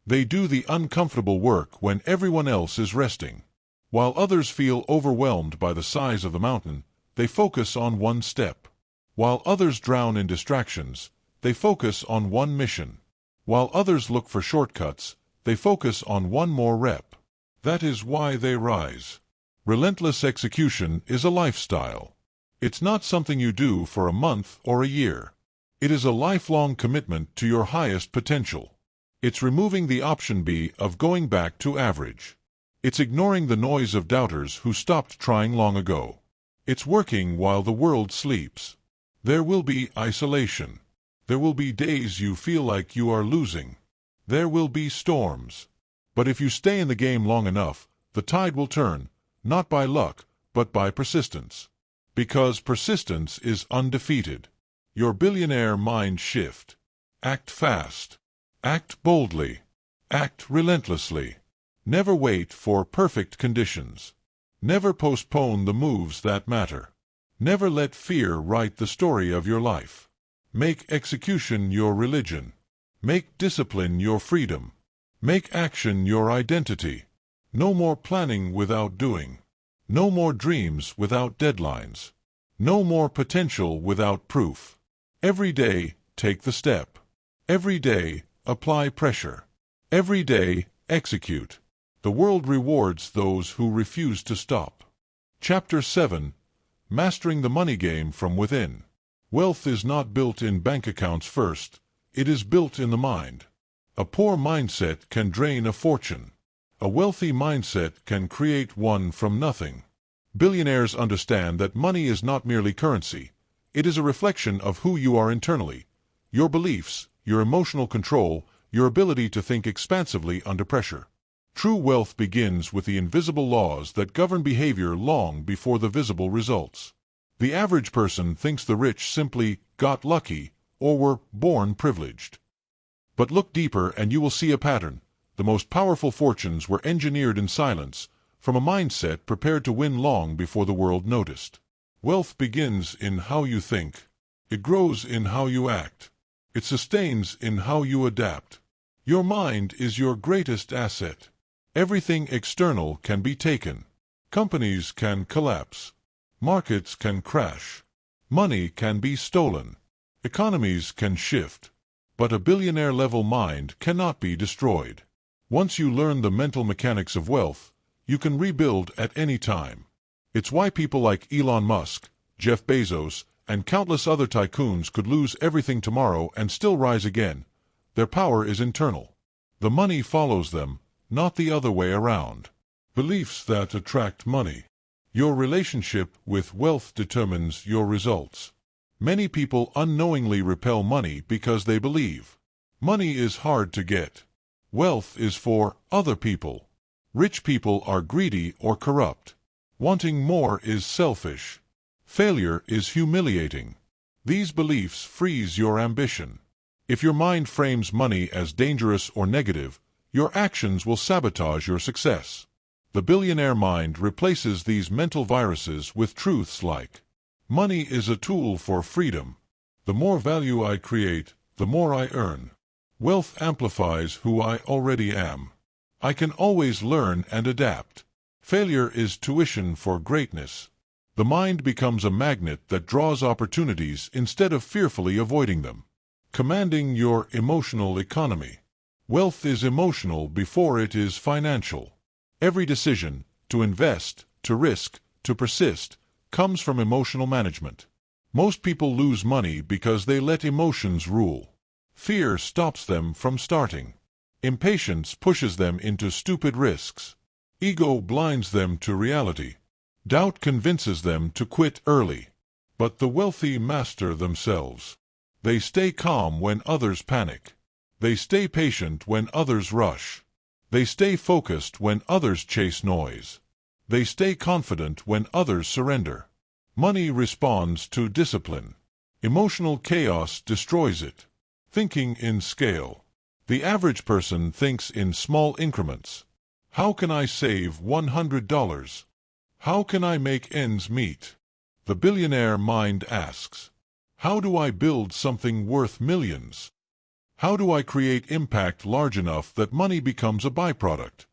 They do the uncomfortable work when everyone else is resting. While others feel overwhelmed by the size of the mountain, they focus on one step. While others drown in distractions, they focus on one mission. While others look for shortcuts, they focus on one more rep. That is why they rise. Relentless execution is a lifestyle. It's not something you do for a month or a year. It is a lifelong commitment to your highest potential. It's removing the option B of going back to average. It's ignoring the noise of doubters who stopped trying long ago. It's working while the world sleeps. There will be isolation. There will be days you feel like you are losing. There will be storms. But if you stay in the game long enough, the tide will turn, not by luck, but by persistence. Because persistence is undefeated. Your billionaire mind shift. Act fast. Act boldly. Act relentlessly. Never wait for perfect conditions. Never postpone the moves that matter. Never let fear write the story of your life. Make execution your religion. Make discipline your freedom. Make action your identity. No more planning without doing. No more dreams without deadlines. No more potential without proof. Every day, take the step. Every day, apply pressure. Every day, execute. The world rewards those who refuse to stop. Chapter 7. Mastering the Money Game from Within. Wealth is not built in bank accounts first. It is built in the mind. A poor mindset can drain a fortune. A wealthy mindset can create one from nothing. Billionaires understand that money is not merely currency. It is a reflection of who you are internally. Your beliefs, your emotional control, your ability to think expansively under pressure. True wealth begins with the invisible laws that govern behavior long before the visible results. The average person thinks the rich simply got lucky or were born privileged. But look deeper and you will see a pattern. The most powerful fortunes were engineered in silence, from a mindset prepared to win long before the world noticed. Wealth begins in how you think. It grows in how you act. It sustains in how you adapt. Your mind is your greatest asset. Everything external can be taken. Companies can collapse. Markets can crash. Money can be stolen. Economies can shift. But a billionaire-level mind cannot be destroyed. Once you learn the mental mechanics of wealth, you can rebuild at any time. It's why people like Elon Musk, Jeff Bezos, and countless other tycoons could lose everything tomorrow and still rise again. Their power is internal. The money follows them, not the other way around. Beliefs that attract money. Your relationship with wealth determines your results. Many people unknowingly repel money because they believe money is hard to get. Wealth is for other people. Rich people are greedy or corrupt. Wanting more is selfish. Failure is humiliating. These beliefs freeze your ambition. If your mind frames money as dangerous or negative, your actions will sabotage your success. The billionaire mind replaces these mental viruses with truths like, money is a tool for freedom. The more value I create, the more I earn. Wealth amplifies who I already am. I can always learn and adapt. Failure is tuition for greatness. The mind becomes a magnet that draws opportunities instead of fearfully avoiding them. Commanding your emotional economy. Wealth is emotional before it is financial. Every decision, to invest, to risk, to persist, comes from emotional management. Most people lose money because they let emotions rule. Fear stops them from starting. Impatience pushes them into stupid risks. Ego blinds them to reality. Doubt convinces them to quit early. But the wealthy master themselves. They stay calm when others panic. They stay patient when others rush. They stay focused when others chase noise. They stay confident when others surrender. Money responds to discipline. Emotional chaos destroys it. Thinking in scale. The average person thinks in small increments. How can I save $100? How can I make ends meet? The billionaire mind asks, how do I build something worth millions? How do I create impact large enough that money becomes a byproduct?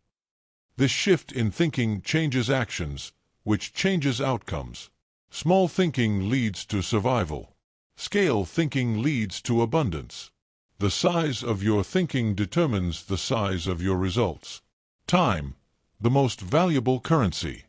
This shift in thinking changes actions, which changes outcomes. Small thinking leads to survival. Scale thinking leads to abundance. The size of your thinking determines the size of your results. Time, the most valuable currency.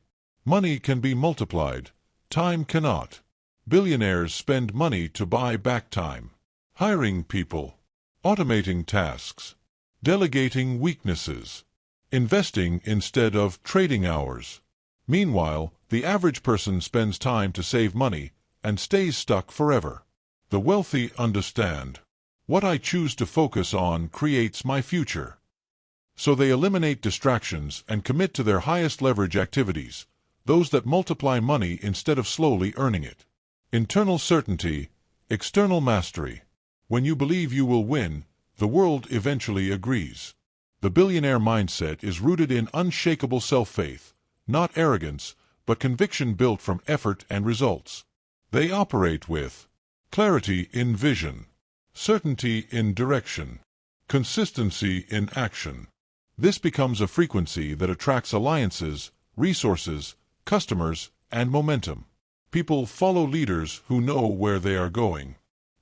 Money can be multiplied. Time cannot. Billionaires spend money to buy back time. Hiring people. Automating tasks. Delegating weaknesses. Investing instead of trading hours. Meanwhile, the average person spends time to save money and stays stuck forever. The wealthy understand. What I choose to focus on creates my future. So they eliminate distractions and commit to their highest leverage activities, those that multiply money instead of slowly earning it. Internal certainty, external mastery. When you believe you will win, the world eventually agrees. The billionaire mindset is rooted in unshakable self-faith, not arrogance, but conviction built from effort and results. They operate with clarity in vision, certainty in direction, consistency in action. This becomes a frequency that attracts alliances, resources, customers, and momentum. People follow leaders who know where they are going.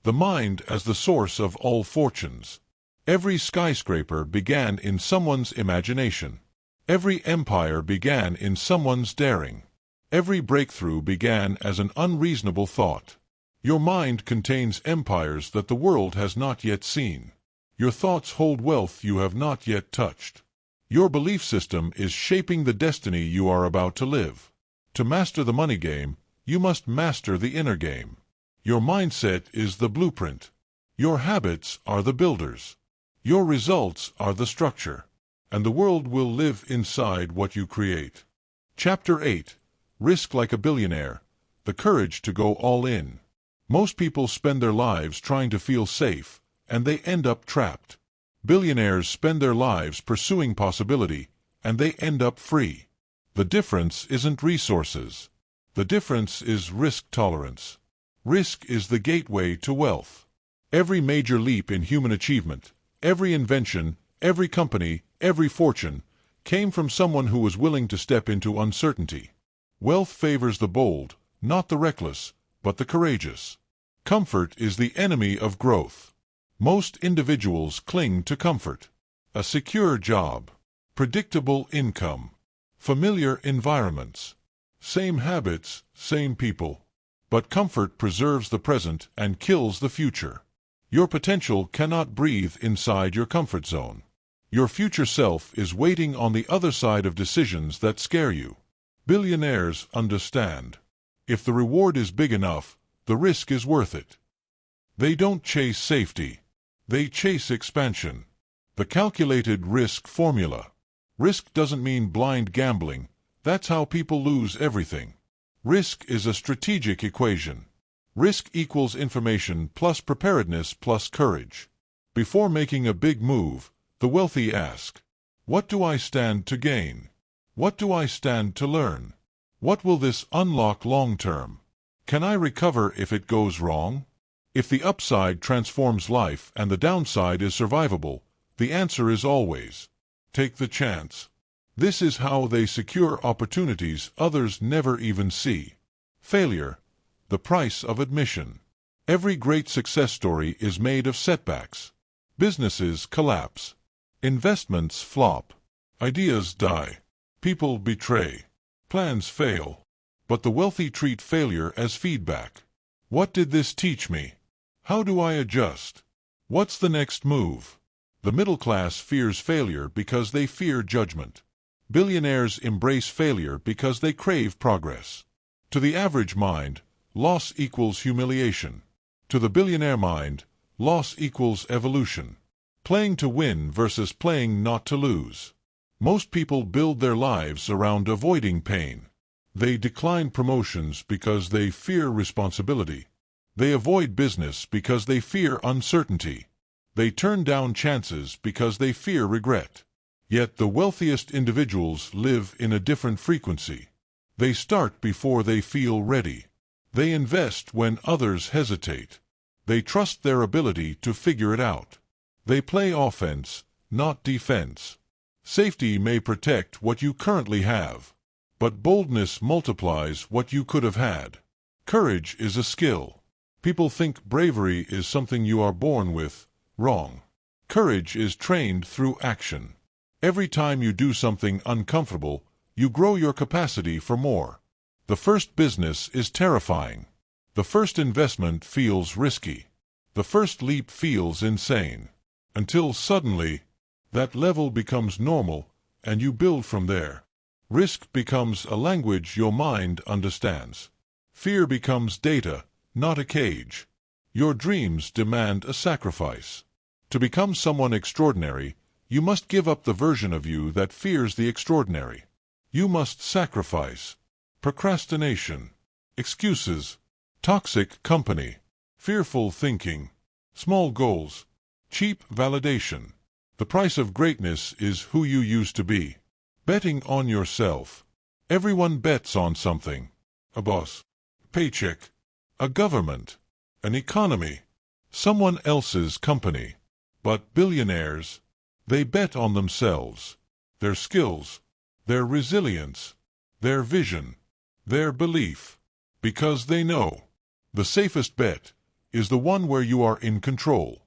The mind as the source of all fortunes. Every skyscraper began in someone's imagination. Every empire began in someone's daring. Every breakthrough began as an unreasonable thought. Your mind contains empires that the world has not yet seen. Your thoughts hold wealth you have not yet touched. Your belief system is shaping the destiny you are about to live. To master the money game, you must master the inner game. Your mindset is the blueprint. Your habits are the builders. Your results are the structure. And the world will live inside what you create. Chapter 8. Risk like a billionaire. The courage to go all in. Most people spend their lives trying to feel safe, and they end up trapped. Billionaires spend their lives pursuing possibility, and they end up free. The difference isn't resources. The difference is risk tolerance. Risk is the gateway to wealth. Every major leap in human achievement, every invention, every company, every fortune, came from someone who was willing to step into uncertainty. Wealth favors the bold, not the reckless, but the courageous. Comfort is the enemy of growth. Most individuals cling to comfort. A secure job, predictable income, familiar environments, same habits, same people. But comfort preserves the present and kills the future. Your potential cannot breathe inside your comfort zone. Your future self is waiting on the other side of decisions that scare you. Billionaires understand. If the reward is big enough, the risk is worth it. They don't chase safety. They chase expansion. The calculated risk formula. Risk doesn't mean blind gambling. That's how people lose everything. Risk is a strategic equation. Risk equals information plus preparedness plus courage. Before making a big move, the wealthy ask, what do I stand to gain? What do I stand to learn? What will this unlock long-term? Can I recover if it goes wrong? If the upside transforms life and the downside is survivable, the answer is always, take the chance. This is how they secure opportunities others never even see. Failure, the price of admission. Every great success story is made of setbacks. Businesses collapse. Investments flop. Ideas die. People betray. Plans fail. But the wealthy treat failure as feedback. What did this teach me? How do I adjust? What's the next move? The middle class fears failure because they fear judgment. Billionaires embrace failure because they crave progress. To the average mind, loss equals humiliation. To the billionaire mind, loss equals evolution. Playing to win versus playing not to lose. Most people build their lives around avoiding pain. They decline promotions because they fear responsibility. They avoid business because they fear uncertainty. They turn down chances because they fear regret. Yet the wealthiest individuals live in a different frequency. They start before they feel ready. They invest when others hesitate. They trust their ability to figure it out. They play offense, not defense. Safety may protect what you currently have, but boldness multiplies what you could have had. Courage is a skill. People think bravery is something you are born with. Wrong. Courage is trained through action. Every time you do something uncomfortable, you grow your capacity for more. The first business is terrifying. The first investment feels risky. The first leap feels insane. Until suddenly, that level becomes normal, and you build from there. Risk becomes a language your mind understands. Fear becomes data, not a cage. Your dreams demand a sacrifice. To become someone extraordinary, you must give up the version of you that fears the extraordinary. You must sacrifice. Procrastination. Excuses. Toxic company. Fearful thinking. Small goals. Cheap validation. The price of greatness is who you used to be. Betting on yourself. Everyone bets on something. A boss. Paycheck. A government. An economy. Someone else's company. But billionaires, they bet on themselves. Their skills. Their resilience. Their vision. Their belief. Because they know. The safest bet is the one where you are in control.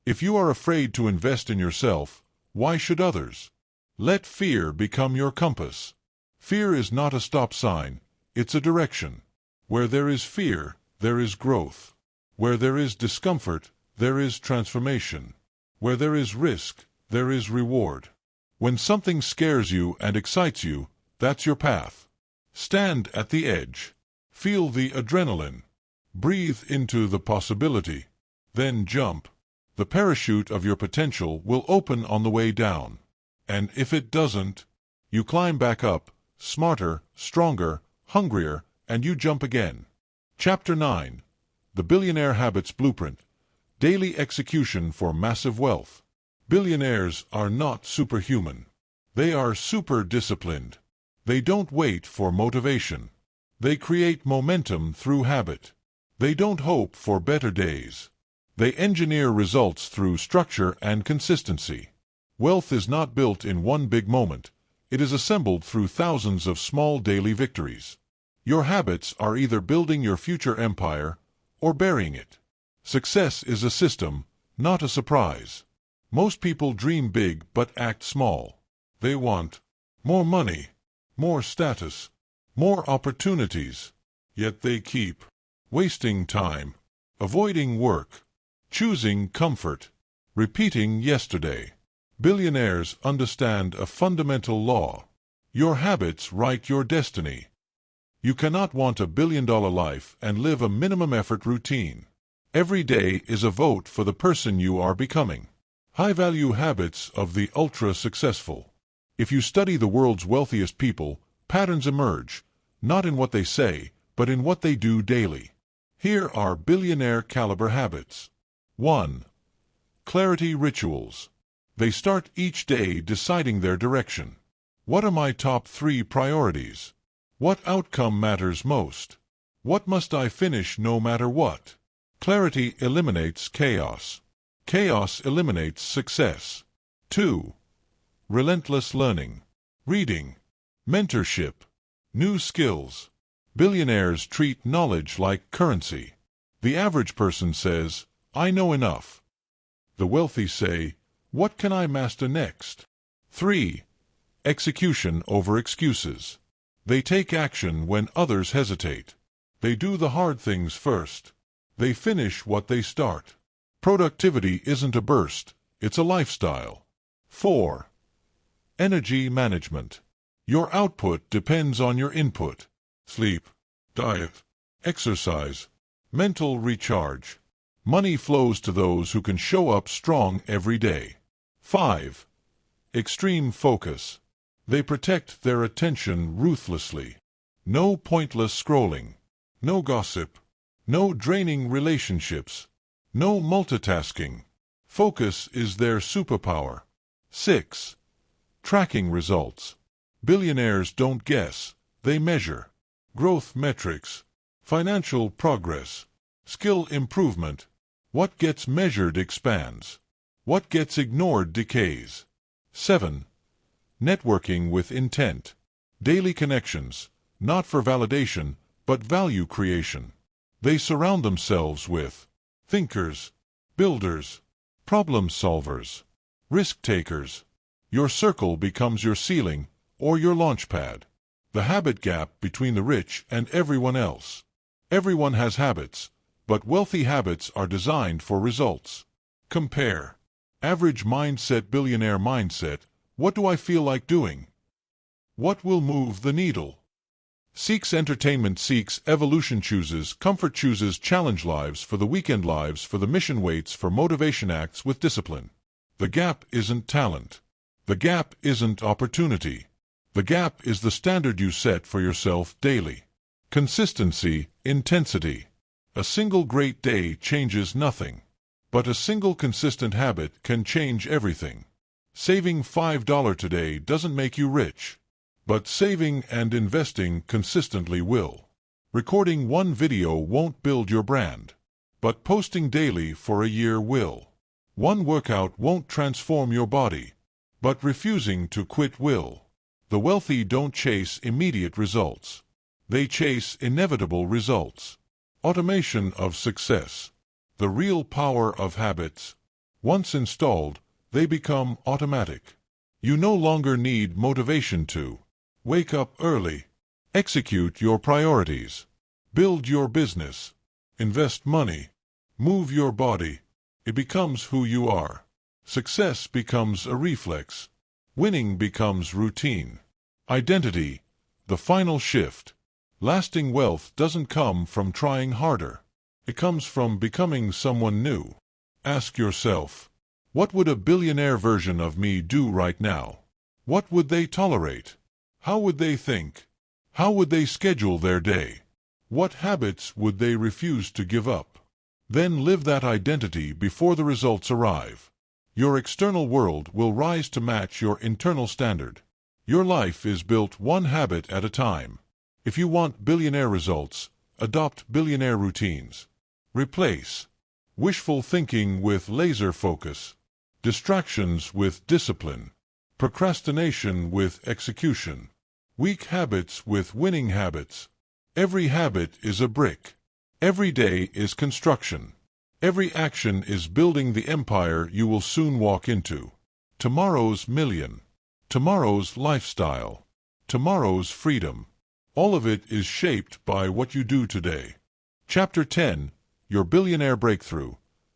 If you are afraid to invest in yourself, why should others? Let fear become your compass. Fear is not a stop sign, it's a direction. Where there is fear, there is growth. Where there is discomfort, there is transformation. Where there is risk, there is reward. When something scares you and excites you, that's your path. Stand at the edge. Feel the adrenaline. Breathe into the possibility. Then jump. The parachute of your potential will open on the way down. And if it doesn't, you climb back up, smarter, stronger, hungrier, and you jump again. Chapter 9. The Billionaire Habits Blueprint. Daily Execution for Massive Wealth. Billionaires are not superhuman. They are super-disciplined. They don't wait for motivation. They create momentum through habit. They don't hope for better days. They engineer results through structure and consistency. Wealth is not built in one big moment. It is assembled through thousands of small daily victories. Your habits are either building your future empire or burying it. Success is a system, not a surprise. Most people dream big but act small. They want more money, more status, more opportunities. Yet they keep wasting time, avoiding work, choosing comfort, repeating yesterday. Billionaires understand a fundamental law. Your habits write your destiny. You cannot want a billion-dollar life and live a minimum-effort routine. Every day is a vote for the person you are becoming. High-value habits of the ultra-successful. If you study the world's wealthiest people, patterns emerge, not in what they say, but in what they do daily. Here are billionaire-caliber habits. 1. Clarity rituals. They start each day deciding their direction. What are my top 3 priorities? What outcome matters most? What must I finish no matter what? Clarity eliminates chaos. Chaos eliminates success. 2. Relentless learning. Reading. Mentorship. New skills. Billionaires treat knowledge like currency. The average person says, "I know enough." The wealthy say, "What can I master next?" 3. Execution over excuses. They take action when others hesitate. They do the hard things first. They finish what they start. Productivity isn't a burst, it's a lifestyle. 4. Energy management. Your output depends on your input. Sleep, diet, exercise, mental recharge. Money flows to those who can show up strong every day. 5. Extreme focus. They protect their attention ruthlessly. No pointless scrolling. No gossip. No draining relationships. No multitasking. Focus is their superpower. 6. Tracking results. Billionaires don't guess, they measure. Growth metrics. Financial progress. Skill improvement. What gets measured expands. What gets ignored decays. 7. Networking with intent. Daily connections, not for validation, but value creation. They surround themselves with thinkers, builders, problem solvers, risk takers. Your circle becomes your ceiling or your launch pad. The habit gap between the rich and everyone else. Everyone has habits, but wealthy habits are designed for results. Compare. Average mindset, billionaire mindset. What do I feel like doing? What will move the needle? Seeks entertainment, seeks evolution, chooses comfort, chooses challenge, lives for the weekend, lives for the mission, waits for motivation, acts with discipline. The gap isn't talent. The gap isn't opportunity. The gap is the standard you set for yourself daily. Consistency, intensity. A single great day changes nothing, but a single consistent habit can change everything. Saving $5 today doesn't make you rich, but saving and investing consistently will. Recording one video won't build your brand, but posting daily for a year will. One workout won't transform your body, but refusing to quit will. The wealthy don't chase immediate results. They chase inevitable results. Automation of success. The real power of habits. Once installed, they become automatic. You no longer need motivation to wake up early, execute your priorities, build your business, invest money, move your body. It becomes who you are. Success becomes a reflex. Winning becomes routine. Identity, the final shift. Lasting wealth doesn't come from trying harder. It comes from becoming someone new. Ask yourself, what would a billionaire version of me do right now? What would they tolerate? How would they think? How would they schedule their day? What habits would they refuse to give up? Then live that identity before the results arrive. Your external world will rise to match your internal standard. Your life is built one habit at a time. If you want billionaire results, adopt billionaire routines. Replace wishful thinking with laser focus, distractions with discipline, procrastination with execution, weak habits with winning habits. Every habit is a brick. Every day is construction. Every action is building the empire you will soon walk into. Tomorrow's million. Tomorrow's lifestyle. Tomorrow's freedom. All of it is shaped by what you do today. Chapter 10. Your Billionaire Breakthrough.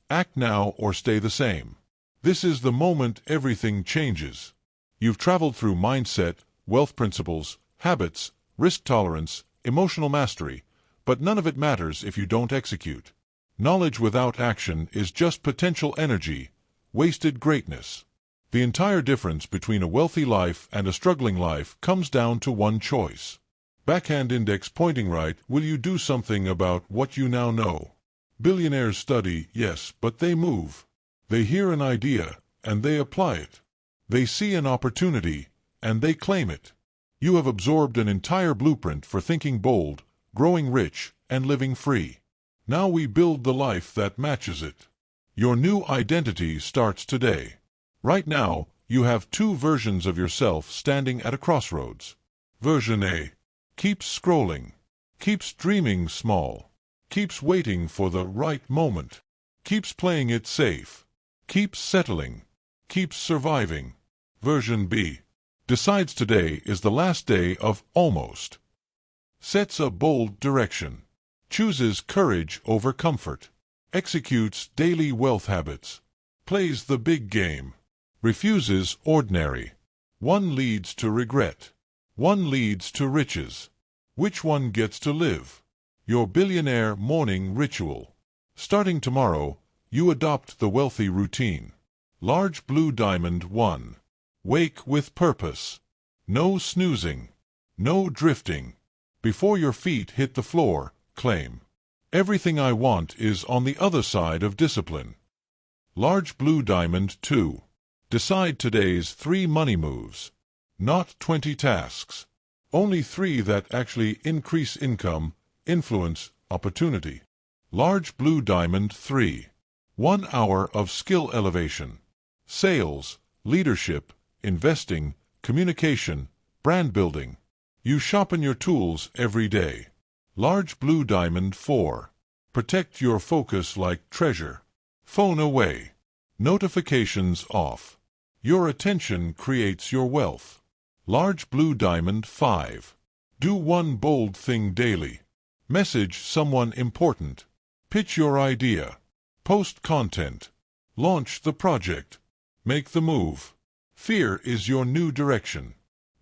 Act now or stay the same. This is the moment everything changes. You've traveled through mindset, wealth principles, habits, risk tolerance, emotional mastery, but none of it matters if you don't execute. Knowledge without action is just potential energy, wasted greatness. The entire difference between a wealthy life and a struggling life comes down to one choice. Backhand index pointing right, will you do something about what you now know? Billionaires study, yes, but they move. They hear an idea, and they apply it. They see an opportunity, and they claim it. You have absorbed an entire blueprint for thinking bold, growing rich, and living free. Now we build the life that matches it. Your new identity starts today. Right now, you have two versions of yourself standing at a crossroads. Version A keeps scrolling, keeps dreaming small, keeps waiting for the right moment, keeps playing it safe, keeps settling, keeps surviving. Version B decides today is the last day of almost. Sets a bold direction, chooses courage over comfort, executes daily wealth habits, plays the big game, refuses ordinary. One leads to regret. One leads to riches. Which one gets to live? Your billionaire morning ritual. Starting tomorrow, you adopt the wealthy routine. Large blue diamond 1. Wake with purpose. No snoozing. No drifting. Before your feet hit the floor, claim. Everything I want is on the other side of discipline. Large blue diamond 2. Decide today's 3 money moves. Not 20 tasks. Only 3 that actually increase income, influence, opportunity. Large blue diamond 3. 1 hour of skill elevation. Sales, leadership, investing, communication, brand building. You sharpen your tools every day. Large blue diamond 4. Protect your focus like treasure. Phone away. Notifications off. Your attention creates your wealth. Large blue diamond 5. Do one bold thing daily. Message someone important. Pitch your idea. Post content. Launch the project. Make the move. Fear is your new direction.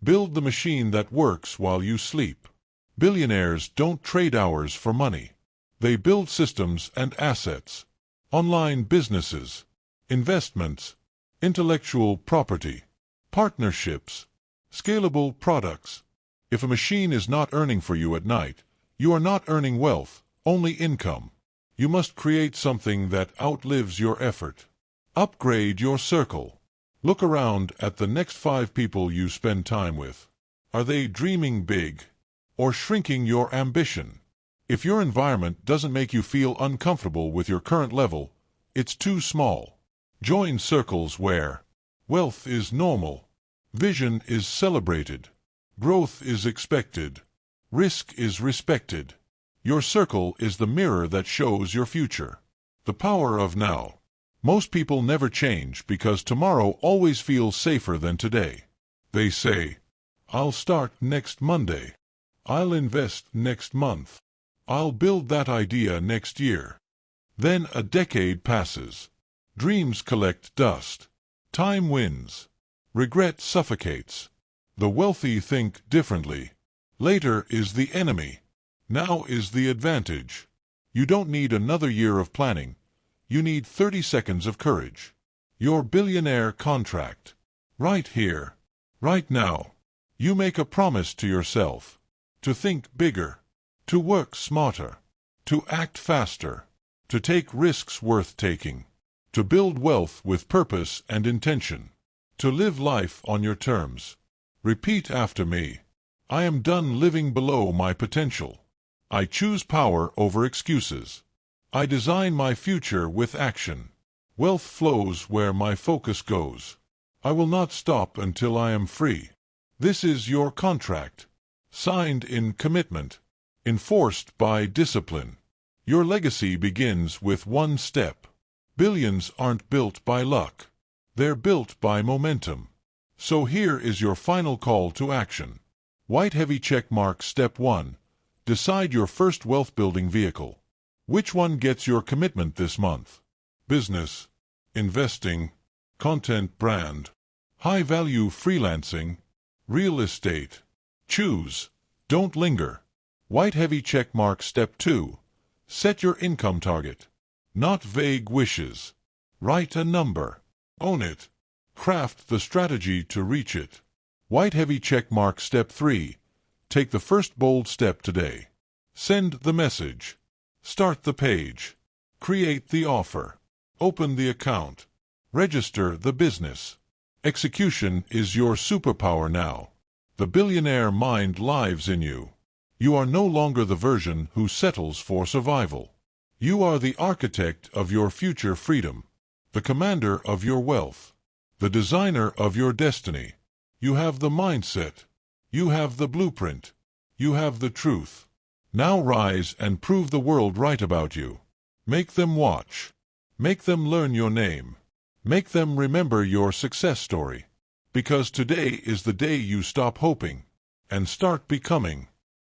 Build the machine that works while you sleep. Billionaires don't trade hours for money. They build systems and assets. Online businesses, investments, intellectual property, partnerships, scalable products. If a machine is not earning for you at night, you are not earning wealth, only income. You must create something that outlives your effort. Upgrade your circle. Look around at the next 5 people you spend time with. Are they dreaming big or shrinking your ambition? If your environment doesn't make you feel uncomfortable with your current level, it's too small. Join circles where wealth is normal, vision is celebrated, growth is expected, risk is respected. Your circle is the mirror that shows your future. The power of now. Most people never change because tomorrow always feels safer than today. They say, I'll start next Monday. I'll invest next month. I'll build that idea next year. Then a decade passes. Dreams collect dust. Time wins. Regret suffocates. The wealthy think differently. Later is the enemy. Now is the advantage. You don't need another year of planning. You need 30 seconds of courage. Your billionaire contract. Right here. Right now. You make a promise to yourself. To think bigger. To work smarter. To act faster. To take risks worth taking. To build wealth with purpose and intention. To live life on your terms. Repeat after me. I am done living below my potential. I choose power over excuses. I design my future with action. Wealth flows where my focus goes. I will not stop until I am free. This is your contract. Signed in commitment. Enforced by discipline. Your legacy begins with one step. Billions aren't built by luck. They're built by momentum. So here is your final call to action. White heavy check mark step 1. Decide your first wealth-building vehicle. Which one gets your commitment this month? Business, investing, content brand, high-value freelancing, Real estate. Choose. Don't linger. White heavy check mark. Step 2. Set your income target. Not vague wishes. Write a number. Own it. Craft the strategy to reach it. White heavy check mark. Step 3. Take the first bold step today. Send the message. Start the page. Create the offer. Open the account. Register the business. Execution is your superpower now. The billionaire mind lives in you. You are no longer the version who settles for survival. You are the architect of your future freedom, the commander of your wealth, the designer of your destiny. You have the mindset. You have the blueprint. You have the truth. Now rise and prove the world right about you. Make them watch. Make them learn your name. Make them remember your success story. Because today is the day you stop hoping and start becoming.